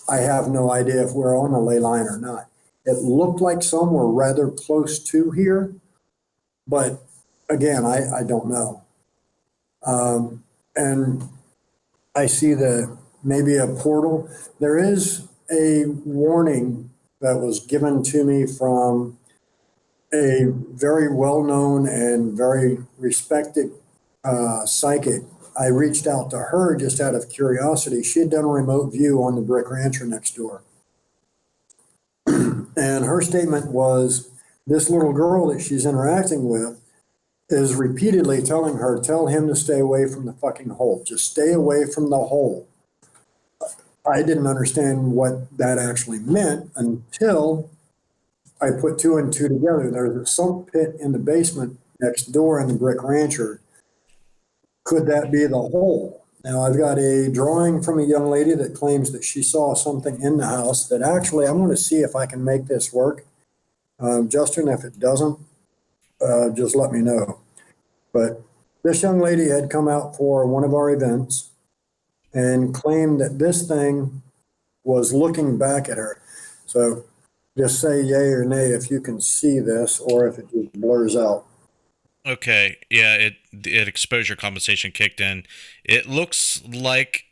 I have no idea if we're on a ley line or not. It looked like some were rather close to here, but again, I don't know. And I see maybe a portal. There is a warning that was given to me from a very well-known and very respected psychic. I reached out to her just out of curiosity. She had done a remote view on the brick rancher next door. And her statement was, this little girl that she's interacting with is repeatedly telling her, tell him to stay away from the fucking hole. Just stay away from the hole. I didn't understand what that actually meant until I put two and two together. There's a sump pit in the basement next door in the brick rancher. Could that be the hole? Now, I've got a drawing from a young lady that claims that she saw something in the house that actually, I'm going to see if I can make this work. Justin, if it doesn't, just let me know. But this young lady had come out for one of our events and claimed that this thing was looking back at her. So just say yay or nay if you can see this or if it just blurs out. Okay, yeah, it exposure compensation kicked in. It looks like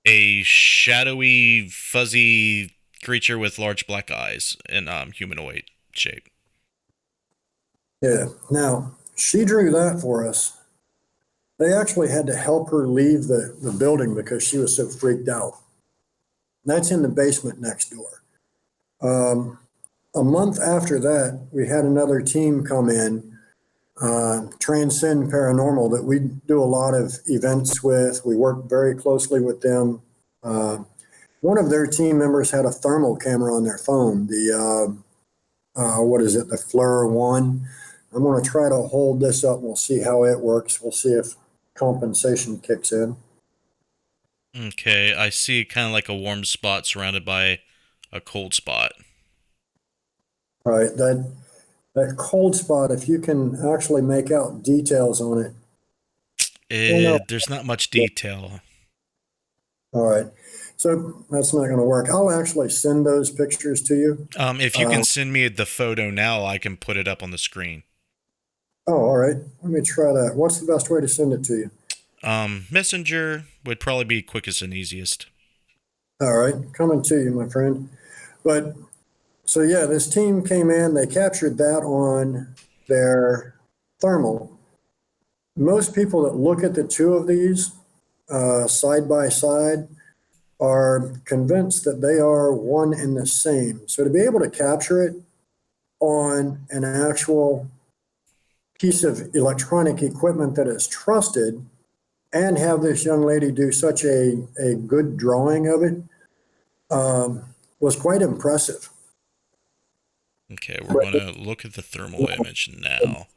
a shadowy, fuzzy creature with large black eyes and humanoid shape. Yeah. Now, she drew that for us. They actually had to help her leave the building because she was so freaked out. That's in the basement next door. A month after that, we had another team come in, Transcend Paranormal, that we do a lot of events with. We work very closely with them. One of their team members had a thermal camera on their phone, what is it, the FLIR 1. I'm going to try to hold this up and we'll see how it works. We'll see if compensation kicks in. Okay, I see kind of like a warm spot surrounded by a cold spot. All right, that cold spot, if you can actually make out details on it. There's not much detail. All right, so that's not going to work. I'll actually send those pictures to you. If you can send me the photo now, I can put it up on the screen. Oh, all right. Let me try that. What's the best way to send it to you? Messenger would probably be quickest and easiest. All right, coming to you, my friend. But so yeah, this team came in, they captured that on their thermal. Most people that look at the two of these side by side are convinced that they are one and the same. So to be able to capture it on an actual piece of electronic equipment that is trusted and have this young lady do such a good drawing of it was quite impressive. Okay, we're going to look at the thermal image now.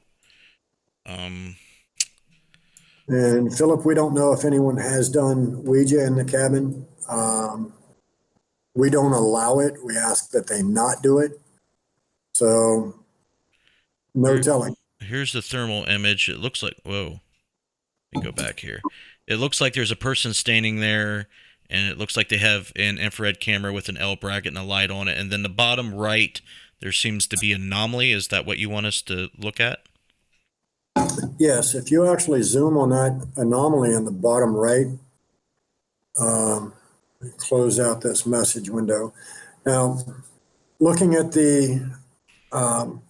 And Philip, we don't know if anyone has done Ouija in the cabin. We don't allow it. We ask that they not do it. So no telling. Here's the thermal image. It looks like, whoa. Let me go back here. It looks like there's a person standing there, and it looks like they have an infrared camera with an L bracket and a light on it. And then the bottom right, there seems to be an anomaly. Is that what you want us to look at? Yes, if you actually zoom on that anomaly in the bottom right, close out this message window. Now, looking at the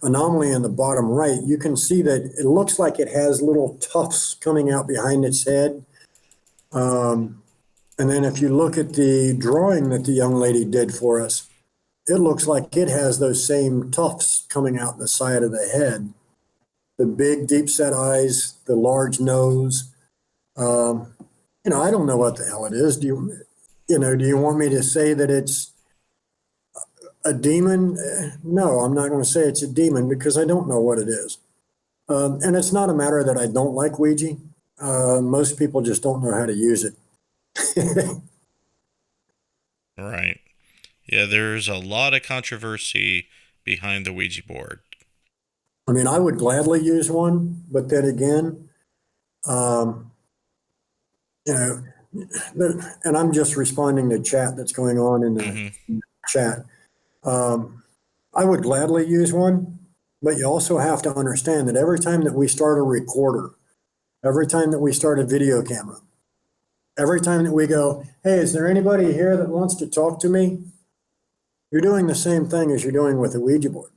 anomaly in the bottom right, you can see that it looks like it has little tufts coming out behind its head. And then if you look at the drawing that the young lady did for us, it looks like it has those same tufts coming out the side of the head. The big deep set eyes, the large nose. I don't know what the hell it is. Do you want me to say that it's a demon? No, I'm not going to say it's a demon because I don't know what it is. And it's not a matter that I don't like Ouija. Most people just don't know how to use it. Right. Yeah, there's a lot of controversy behind the Ouija board. I mean, I would gladly use one, but then again, and I'm just responding to chat that's going on in the chat. I would gladly use one, but you also have to understand that every time that we start a recorder, every time that we start a video camera, every time that we go, hey, is there anybody here that wants to talk to me? You're doing the same thing as you're doing with a Ouija board.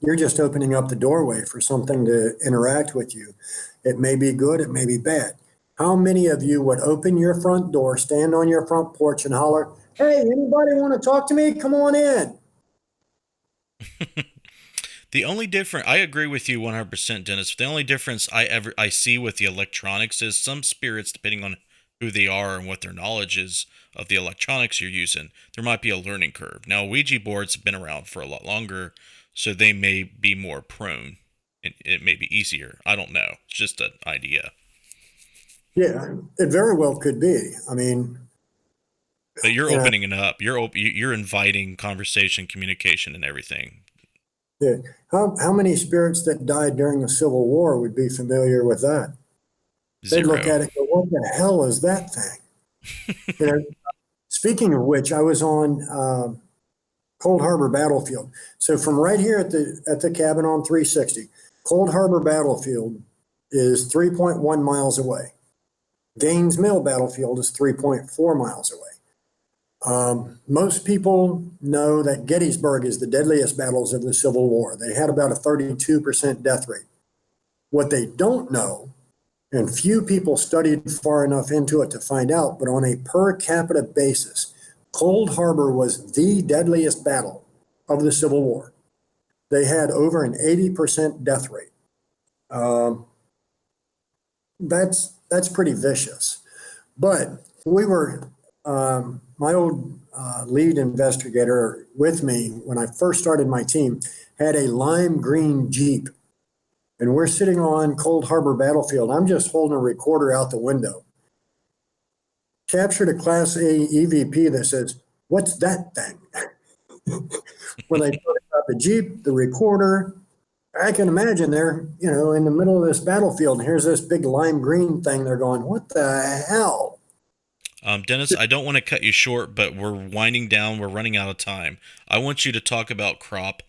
You're just opening up the doorway for something to interact with you. It may be good, it may be bad. How many of you would open your front door, stand on your front porch and holler, hey, anybody want to talk to me? Come on in. The only difference, I agree with you 100%, Dennis. The only difference I see with the electronics is some spirits, depending on who they are and what their knowledge is of the electronics you're using, there might be a learning curve. Now, Ouija boards have been around for a lot longer, so they may be more prone. It may be easier. I don't know. It's just an idea. Yeah, it very well could be. I mean, but you're opening it up. You're inviting conversation, communication, and everything. Yeah. How many spirits that died during the Civil War would be familiar with that? They'd look at it and go, what the hell is that thing? Speaking of which, I was on Cold Harbor Battlefield. So from right here at the cabin on 360, Cold Harbor Battlefield is 3.1 miles away. Gaines Mill Battlefield is 3.4 miles away. Most people know that Gettysburg is the deadliest battles of the Civil War. They had about a 32% death rate. What they don't know, and few people studied far enough into it to find out, but on a per capita basis, Cold Harbor was the deadliest battle of the Civil War. They had over an 80% death rate. That's pretty vicious. But we were, my old lead investigator with me when I first started my team had a lime green Jeep. And we're sitting on Cold Harbor Battlefield. I'm just holding a recorder out the window. Captured a Class A EVP that says, what's that thing? When I talk about the Jeep, the recorder, I can imagine they're, in the middle of this battlefield, and here's this big lime green thing. They're going, what the hell? Dennis, I don't want to cut you short, but we're winding down. We're running out of time. I want you to talk about Crop,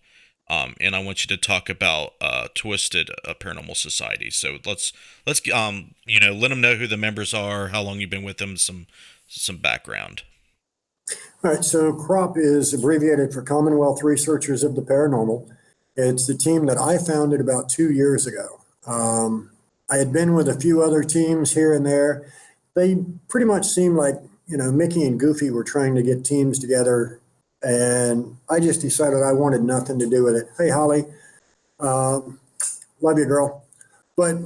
and I want you to talk about Twisted Paranormal Society. So let's let them know who the members are, how long you've been with them, some background. All right, so CROP is abbreviated for Commonwealth Researchers of the Paranormal. It's the team that I founded about 2 years ago. I had been with a few other teams here and there. They pretty much seemed like, Mickey and Goofy were trying to get teams together, and I just decided I wanted nothing to do with it. Hey, Holly, love you, girl. But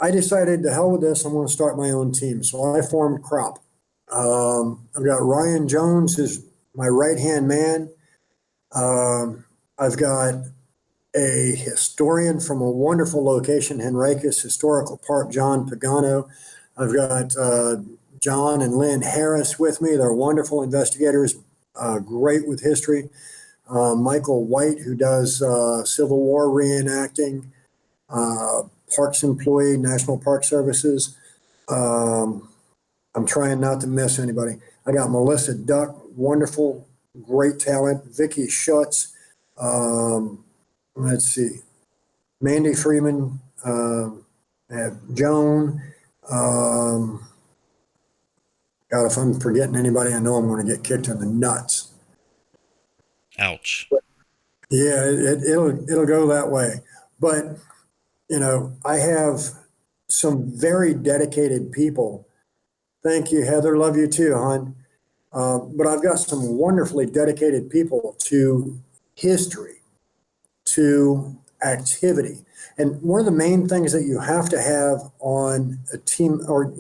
I decided to hell with this, I'm going to start my own team. So I formed CROP. I've got Ryan Jones, who's my right-hand man. I've got a historian from a wonderful location, Henricus Historical Park, John Pagano. I've got John and Lynn Harris with me. They're wonderful investigators, great with history. Michael White, who does Civil War reenacting, parks employee, National Park Services. I'm trying not to miss anybody. I got Melissa Duck, wonderful, great talent. Vicky Schutz. Let's see. Mandy Freeman, Joan. God, if I'm forgetting anybody, I know I'm going to get kicked in the nuts. Ouch. Yeah, it'll go that way. But, I have some very dedicated people. Thank you, Heather. Love you too, hon. But I've got some wonderfully dedicated people to history, to activity. And one of the main things that you have to have on a team or,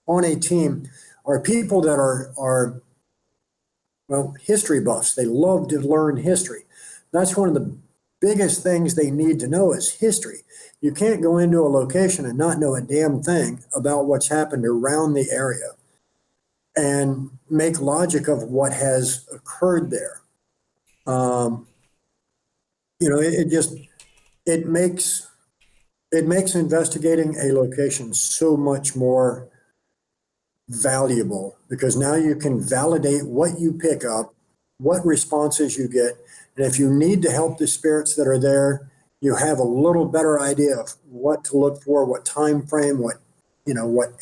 on a team are people that are history buffs. They love to learn history. That's one of the biggest things they need to know is history. You can't go into a location and not know a damn thing about what's happened around the area and make logic of what has occurred there. It makes investigating a location so much more valuable because now you can validate what you pick up, what responses you get. And if you need to help the spirits that are there, you have a little better idea of what to look for, what time frame, what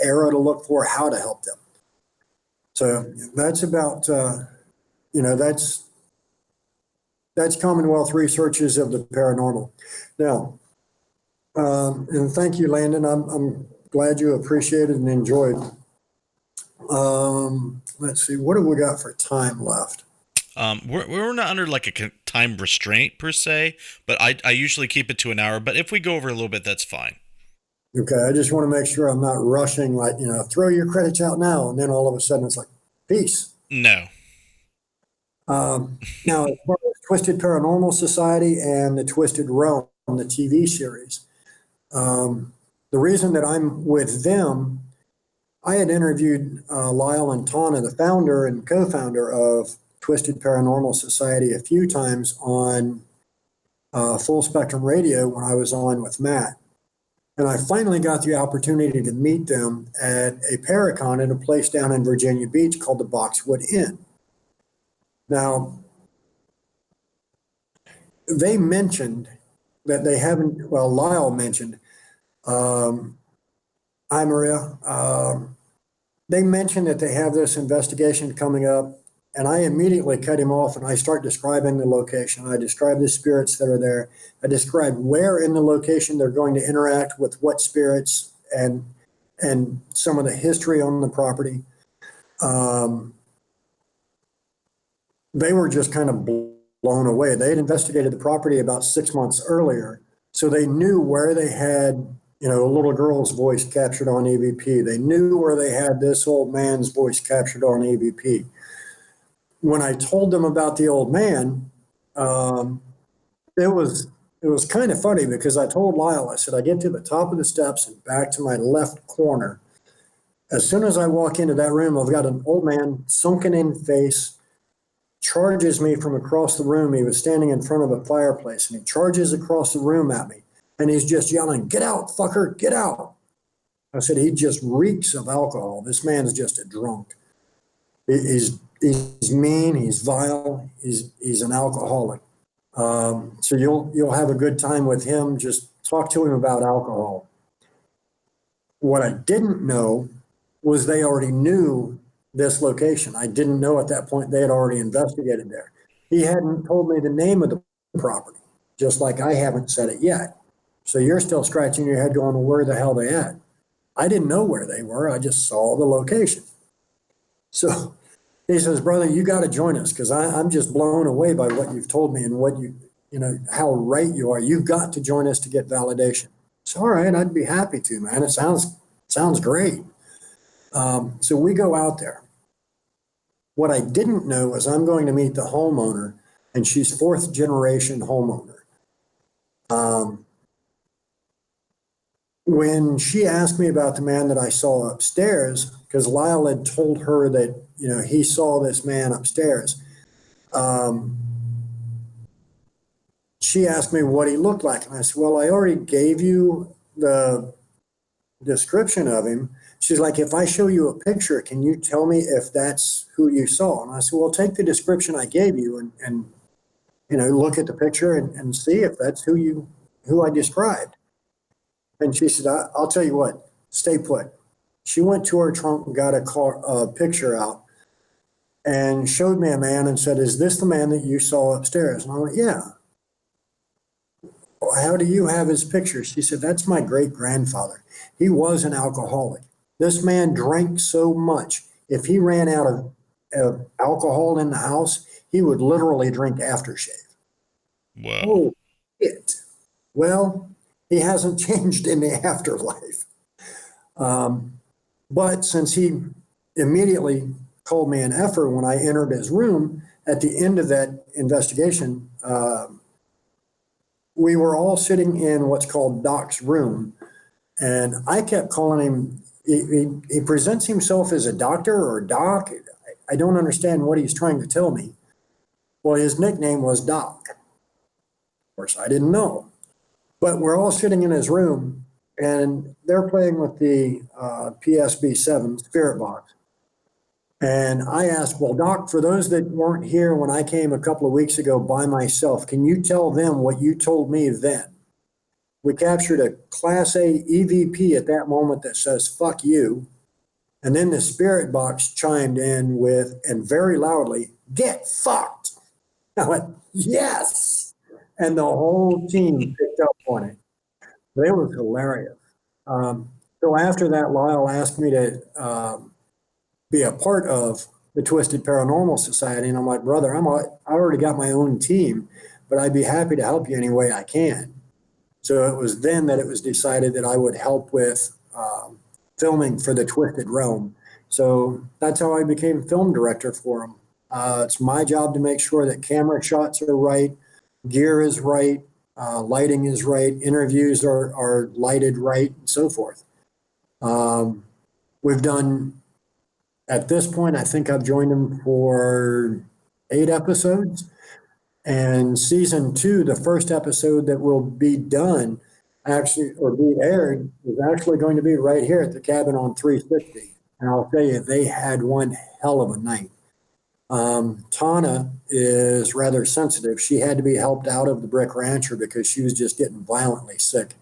era to look for, how to help them. So that's about, that's Commonwealth Researches of the Paranormal. Now, and thank you, Landon. I'm glad you appreciated and enjoyed. Let's see, what have we got for time left? We're not under like a time restraint per se, but I usually keep it to an hour. But if we go over a little bit, that's fine. Okay, I just want to make sure I'm not rushing, like, throw your credits out now, and then all of a sudden it's like, peace. No. Now, as far as Twisted Paranormal Society and the Twisted Realm, the TV series, the reason that I'm with them, I had interviewed Lyle and Tana, the founder and co-founder of Twisted Paranormal Society, a few times on Full Spectrum Radio when I was on with Matt. And I finally got the opportunity to meet them at a Paracon at a place down in Virginia Beach called the Boxwood Inn. Now, they mentioned that they haven't, well, Lyle mentioned, hi Maria, they mentioned that they have this investigation coming up, and I immediately cut him off and I start describing the location. I describe the spirits that are there. I describe where in the location they're going to interact with what spirits and some of the history on the property. They were just kind of blown away. They had investigated the property about 6 months earlier, so they knew where they had, a little girl's voice captured on EVP. They knew where they had this old man's voice captured on EVP. When I told them about the old man, it was kind of funny because I told Lyle, I said, I get to the top of the steps and back to my left corner. As soon as I walk into that room, I've got an old man, sunken in face, charges me from across the room. He was standing in front of a fireplace and he charges across the room at me and he's just yelling, "Get out, fucker, get out." I said, he just reeks of alcohol. This man's just a drunk. He's mean, he's vile, he's an alcoholic. So you'll have a good time with him. Just talk to him about alcohol. What I didn't know was they already knew this location. I didn't know at that point they had already investigated there. He hadn't told me the name of the property, just like I haven't said it yet. So you're still scratching your head going, well, where the hell they at? I didn't know where they were. I just saw the location. So he says, brother, you got to join us because I'm just blown away by what you've told me and what how right you are. You've got to join us to get validation. So, all right, I'd be happy to, man. It sounds great. So we go out there. What I didn't know was I'm going to meet the homeowner, and she's fourth generation homeowner. When she asked me about the man that I saw upstairs, because Lyle had told her that, he saw this man upstairs. She asked me what he looked like. And I said, well, I already gave you the description of him. She's like, if I show you a picture, can you tell me if that's who you saw? And I said, well, take the description I gave you and look at the picture and see if that's who I described. And she said, I'll tell you what, stay put. She went to her trunk and got a picture out and showed me a man and said, is this the man that you saw upstairs? And I went, yeah. Well, how do you have his picture? She said, that's my great grandfather. He was an alcoholic. This man drank so much. If he ran out of alcohol in the house, he would literally drink aftershave. Wow. Oh, shit. Well, he hasn't changed in the afterlife. But since he immediately called me an effer when I entered his room, at the end of that investigation, we were all sitting in what's called Doc's room. And I kept calling him, he presents himself as a doctor or Doc. I don't understand what he's trying to tell me. Well, his nickname was Doc. Of course, I didn't know. But we're all sitting in his room and they're playing with the PSB-7 spirit box. And I asked, well, Doc, for those that weren't here when I came a couple of weeks ago by myself, can you tell them what you told me then? We captured a Class A EVP at that moment that says, fuck you. And then the spirit box chimed in with, and very loudly, get fucked. I went, yes. And the whole team picked up on it. It was hilarious. So after that, Lyle asked me to be a part of the Twisted Paranormal Society. And I'm like, brother, I already got my own team, but I'd be happy to help you any way I can. So it was then that it was decided that I would help with filming for the Twisted Realm. So that's how I became film director for them. It's my job to make sure that camera shots are right, gear is right, lighting is right, interviews are lighted right, and so forth. We've done, at this point, I think I've joined them for 8 episodes. And season 2, the first episode that will be done actually, or be aired, is actually going to be right here at the cabin on 360. And I'll tell you, they had one hell of a night. Tana is rather sensitive. She had to be helped out of the Brick Rancher because she was just getting violently sick.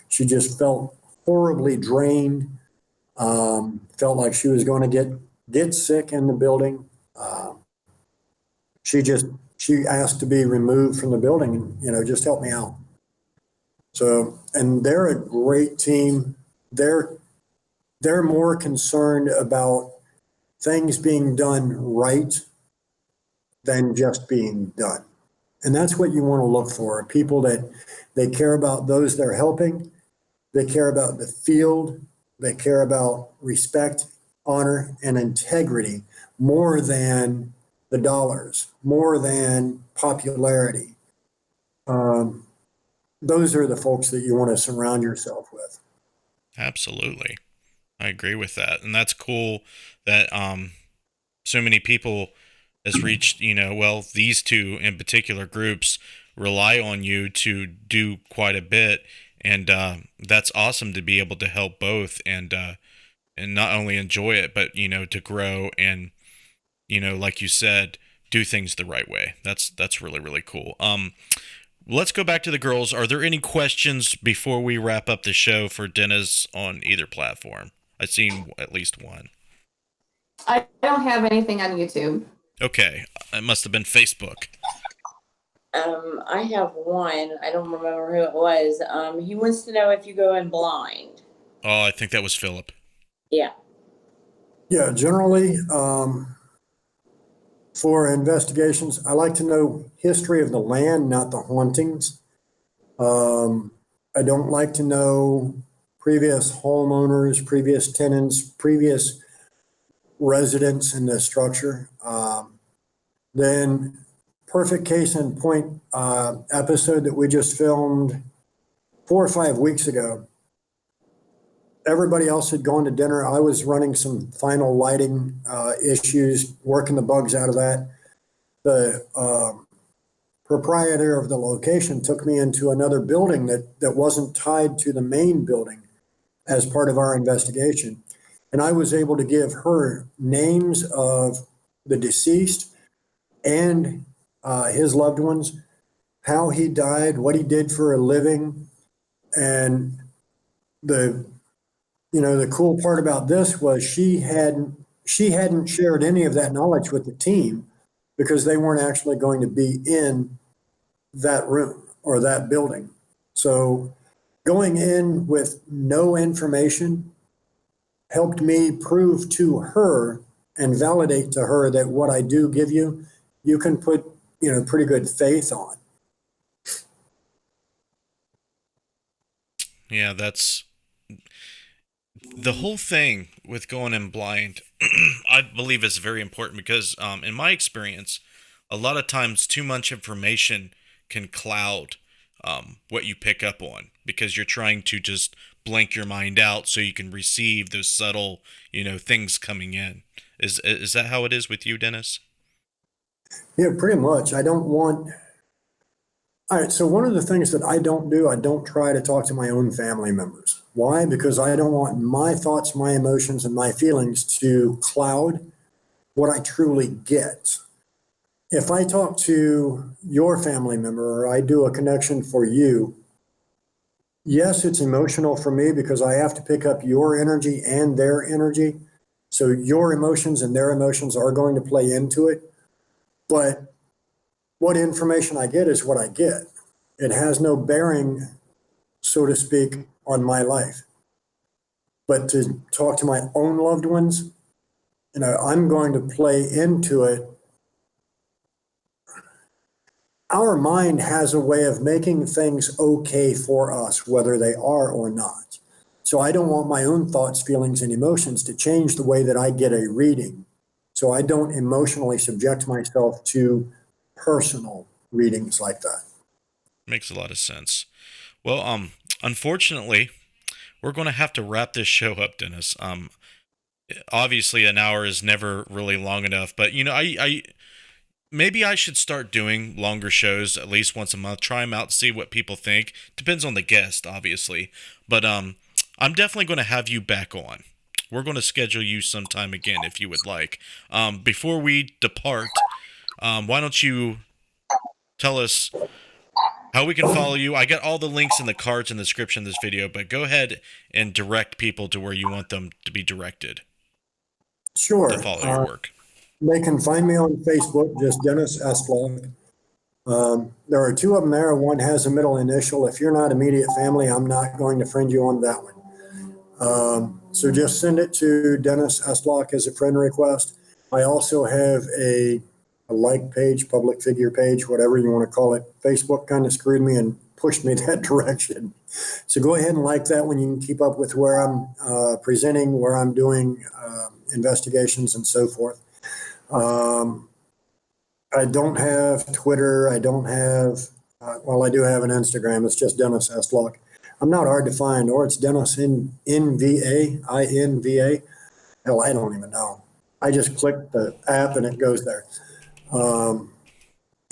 She just felt horribly drained, felt like she was going to get sick in the building. She asked to be removed from the building and, just help me out. So, and they're a great team. They're more concerned about things being done right than just being done. And that's what you want to look for. People that they care about those they're helping. They care about the field. They care about respect, honor, and integrity more than the dollars, more than popularity. Those are the folks that you want to surround yourself with. Absolutely. I agree with that. And that's cool that so many people has reached, these two in particular groups rely on you to do quite a bit. And that's awesome to be able to help both and not only enjoy it, but, to grow and, like you said, do things the right way. That's really, really cool. Let's go back to the girls. Are there any questions before we wrap up the show for Dennis on either platform? I've seen at least one. I don't have anything on YouTube. Okay. It must have been Facebook. I have one. I don't remember who it was. He wants to know if you go in blind. Oh, I think that was Philip. Yeah. Yeah, generally, for investigations, I like to know history of the land, not the hauntings. I don't like to know previous homeowners, previous tenants, previous residents in the structure. Then perfect case in point episode that we just filmed 4 or 5 weeks ago. Everybody else had gone to dinner. I was running some final lighting issues, working the bugs out of that. The proprietor of the location took me into another building that wasn't tied to the main building as part of our investigation. And I was able to give her names of the deceased and his loved ones, how he died, what he did for a living. And the cool part about this was she hadn't shared any of that knowledge with the team because they weren't actually going to be in that room or that building. So going in with no information helped me prove to her and validate to her that what I do give you, you can put, pretty good faith on. Yeah, that's the whole thing with going in blind. I believe is very important because, in my experience, a lot of times too much information can cloud what you pick up on because you're trying to just blank your mind out so you can receive those subtle, things coming in. Is that how it is with you, Dennis? Yeah, pretty much. All right, so one of the things that I don't try to talk to my own family members. Why? Because I don't want my thoughts, my emotions, and my feelings to cloud what I truly get. If I talk to your family member or I do a connection for you, yes, it's emotional for me because I have to pick up your energy and their energy. So your emotions and their emotions are going to play into it. But what information I get is what I get. It has no bearing, so to speak, on my life. But to talk to my own loved ones, I'm going to play into it. Our mind has a way of making things okay for us, whether they are or not. So I don't want my own thoughts, feelings, and emotions to change the way that I get a reading. So I don't emotionally subject myself to personal readings like that. Makes a lot of sense. Well, unfortunately, we're going to have to wrap this show up, Dennis. Obviously, an hour is never really long enough, but I maybe I should start doing longer shows at least once a month. Try them out, see what people think. Depends on the guest, obviously, but I'm definitely going to have you back on. We're going to schedule you sometime again if you would like. Before we depart, why don't you tell us how we can follow you? I got all the links in the cards in the description of this video, but go ahead and direct people to where you want them to be directed Sure. to follow your work. They can find me on Facebook, just Dennis Estlock. There are two of them there. One has a middle initial. If you're not immediate family, I'm not going to friend you on that one. So just send it to Dennis Estlock as a friend request. I also have a like page, public figure page, whatever you want to call it. Facebook kind of screwed me and pushed me that direction. So go ahead and like that one. You can keep up with where I'm presenting, where I'm doing investigations and so forth. I don't have Twitter. I don't have, I do have an Instagram. It's just Dennis Estlock. I'm not hard to find, or it's Dennis INVA. Hell, I don't even know. I just click the app and it goes there.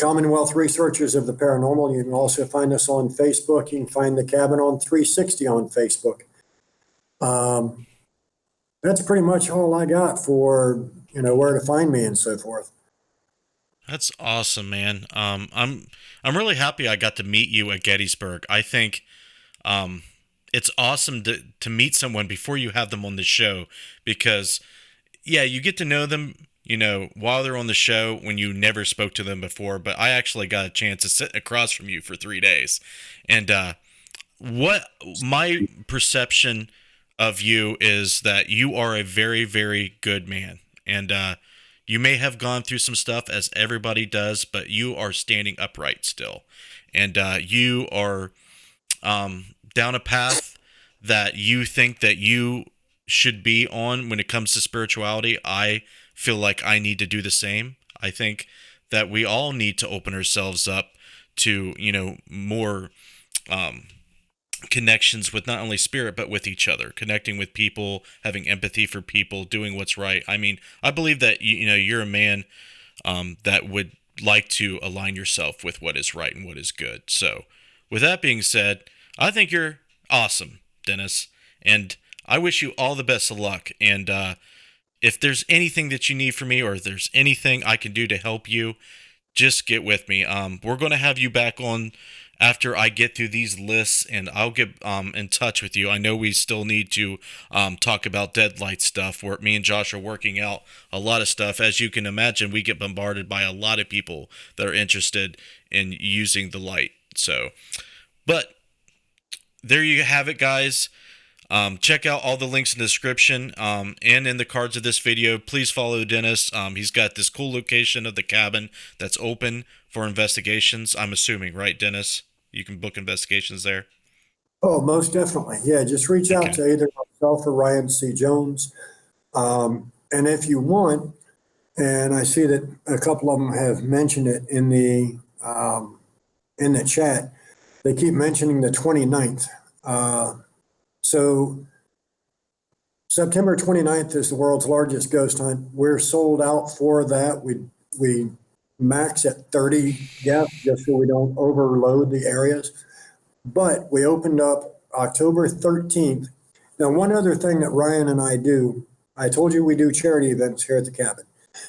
Commonwealth Researchers of the Paranormal. You can also find us on Facebook. You can find the cabin on 360 on Facebook. That's pretty much all I got for, where to find me and so forth. That's awesome, man. I'm really happy I got to meet you at Gettysburg. I think it's awesome to meet someone before you have them on the show because, yeah, you get to know them, while they're on the show when you never spoke to them before. But I actually got a chance to sit across from you for 3 days, and what my perception of you is that you are a very, very good man, and you may have gone through some stuff as everybody does, but you are standing upright still. And you are down a path that you think that you should be on when it comes to spirituality. I feel like I need to do the same. I think that we all need to open ourselves up to, more connections with not only spirit but with each other, connecting with people, having empathy for people, doing what's right. I mean, I believe that you're a man that would like to align yourself with what is right and what is good. So with that being said, I think you're awesome, Dennis, and I wish you all the best of luck. And if there's anything that you need from me, or if there's anything I can do to help you, just get with me. We're going to have you back on after I get through these lists, and I'll get in touch with you. I know we still need to talk about Deadlight stuff, where me and Josh are working out a lot of stuff. As you can imagine, we get bombarded by a lot of people that are interested in using the light. So, but there you have it, guys. Check out all the links in the description and in the cards of this video. Please follow Dennis. He's got this cool location of the cabin that's open for investigations. I'm assuming, right, Dennis? You can book investigations there. Oh, most definitely. Yeah, just reach out to either myself or Ryan C. Jones. And if you want, and I see that a couple of them have mentioned it in the chat, they keep mentioning the 29th. So September 29th is the world's largest ghost hunt. We're sold out for that. We max at 30 guests just so we don't overload the areas. But we opened up October 13th. Now, one other thing that Ryan and I do, I told you we do charity events here at the cabin.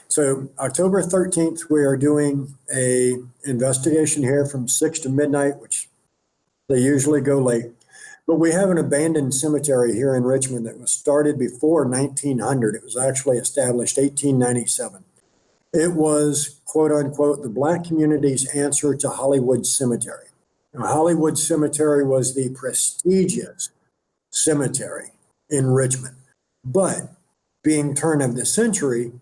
So October 13th, we are doing a investigation here from 6 to midnight, which they usually go late. But we have an abandoned cemetery here in Richmond that was started before 1900. It was actually established 1897. It was, quote unquote, the Black community's answer to Hollywood Cemetery. Now, Hollywood Cemetery was the prestigious cemetery in Richmond. But being turn of the century,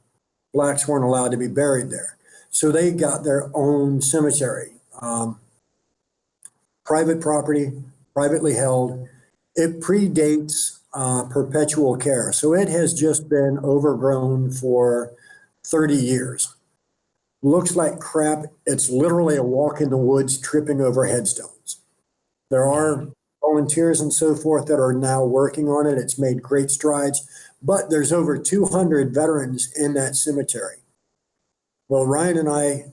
Blacks weren't allowed to be buried there. So they got their own cemetery. Private property, privately held. It predates perpetual care. So it has just been overgrown for 30 years. Looks like crap. It's literally a walk in the woods tripping over headstones. There are volunteers and so forth that are now working on it. It's made great strides, but there's over 200 veterans in that cemetery. Well, Ryan and I,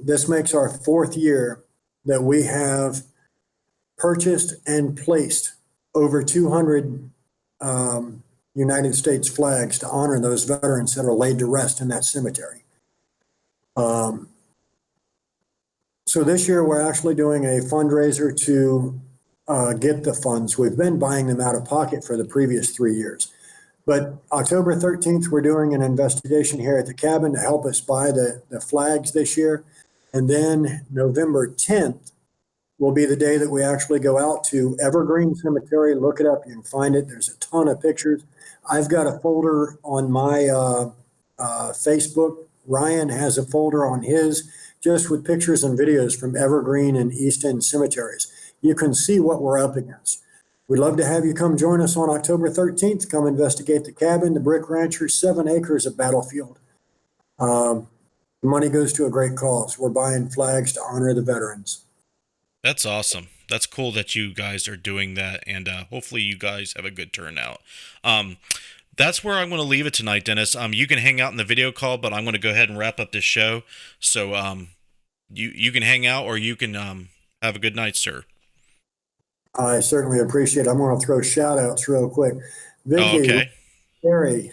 this makes our 4th year that we have purchased and placed over 200 United States flags to honor those veterans that are laid to rest in that cemetery. So this year we're actually doing a fundraiser to get the funds. We've been buying them out of pocket for the previous 3 years. But October 13th, we're doing an investigation here at the cabin to help us buy the flags this year. And then November 10th will be the day that we actually go out to Evergreen Cemetery. Look it up, you can find it. There's a ton of pictures. I've got a folder on my Facebook. Ryan has a folder on his, just with pictures and videos from Evergreen and East End cemeteries. You can see what we're up against. We'd love to have you come join us on October 13th. Come investigate the cabin, the Brick Rancher, 7 acres of battlefield. The money goes to a great cause. We're buying flags to honor the veterans. That's awesome. That's cool that you guys are doing that, and hopefully you guys have a good turnout. That's where I'm going to leave it tonight, Dennis. You can hang out in the video call, but I'm going to go ahead and wrap up this show. So you can hang out, or you can have a good night, sir. I certainly appreciate it. I'm going to throw shout outs real quick. Vicky, Okay. Terry,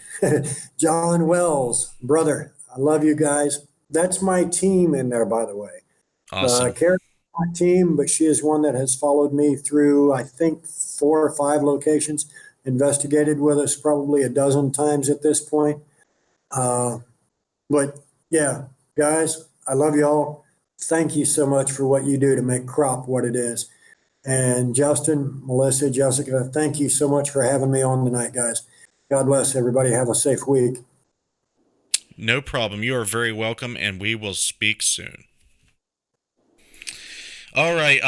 John Wells, brother, I love you guys. That's my team in there, by the way. Awesome. Karen's my team, but she is one that has followed me through, I think, 4 or 5 locations, investigated with us probably a dozen times at this point. But yeah, guys, I love y'all. Thank you so much for what you do to make crop what it is. And Justin, Melissa, Jessica, thank you so much for having me on tonight, guys. God bless everybody. Have a safe week. No problem. You are very welcome, and we will speak soon. All right,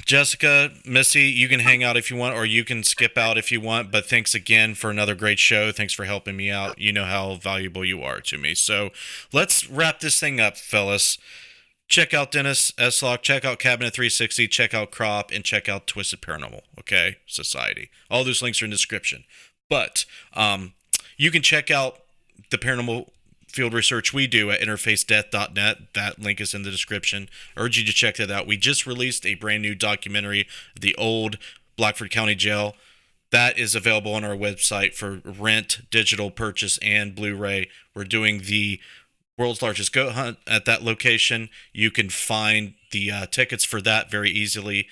Jessica, Missy, you can hang out if you want, or you can skip out if you want. But thanks again for another great show. Thanks for helping me out. You know how valuable you are to me. So let's wrap this thing up, fellas. Check out Dennis Estlock, check out Cabinet 360, check out Crop, and check out Twisted Paranormal, okay? Society. All those links are in the description. But you can check out the paranormal field research we do at interfacedeath.net. That link is in the description. I urge you to check that out. We just released a brand new documentary, The Old Blackford County Jail. That is available on our website for rent, digital purchase, and Blu-ray. We're doing the world's largest goat hunt at that location. You can find the tickets for that very easily.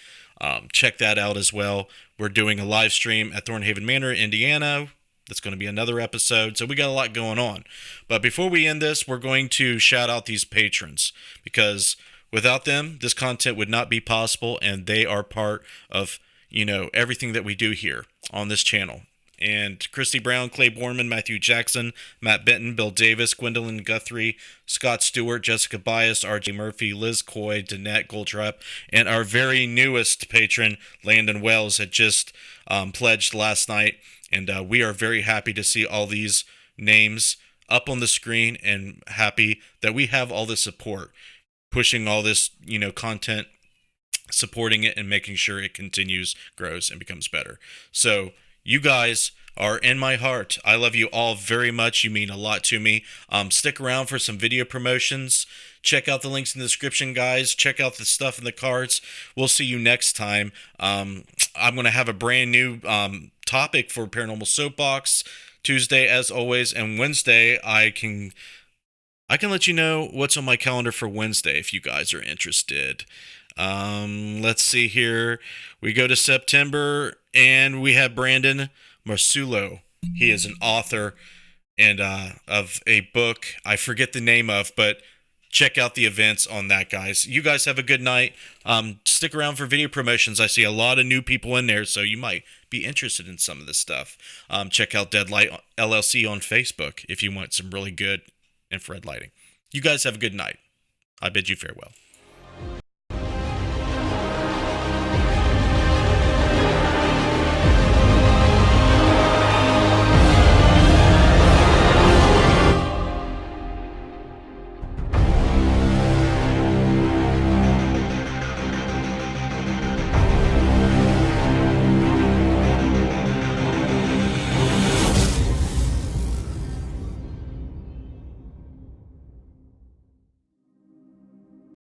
Check that out as well. We're doing a live stream at Thornhaven Manor, Indiana. That's going to be another episode. So we got a lot going on. But before we end this, we're going to shout out these patrons, because without them, this content would not be possible, and they are part of, everything that we do here on this channel. And Christy Brown, Clay Borman, Matthew Jackson, Matt Benton, Bill Davis, Gwendolyn Guthrie, Scott Stewart, Jessica Bias, RJ Murphy, Liz Coy, Danette Goldtrap, and our very newest patron, Landon Wells, had just pledged last night. And we are very happy to see all these names up on the screen, and happy that we have all this support, pushing all this, content, supporting it, and making sure it continues, grows, and becomes better. So you guys are in my heart. I love you all very much. You mean a lot to me. Stick around for some video promotions. Check out the links in the description, guys. Check out the stuff in the cards. We'll see you next time. I'm going to have a brand new topic for Paranormal Soapbox Tuesday, as always, and Wednesday I can I can let you know what's on my calendar for Wednesday if you guys are interested. Let's see here. We go to September, and we have Brandon Marsulo. He is an author and of a book I forget the name of, but check out the events on that, guys. You guys have a good night. Stick around for video promotions. I see a lot of new people in there, so you might be interested in some of this stuff. Check out Deadlight LLC on Facebook if you want some really good infrared lighting. You guys have a good night. I bid you farewell.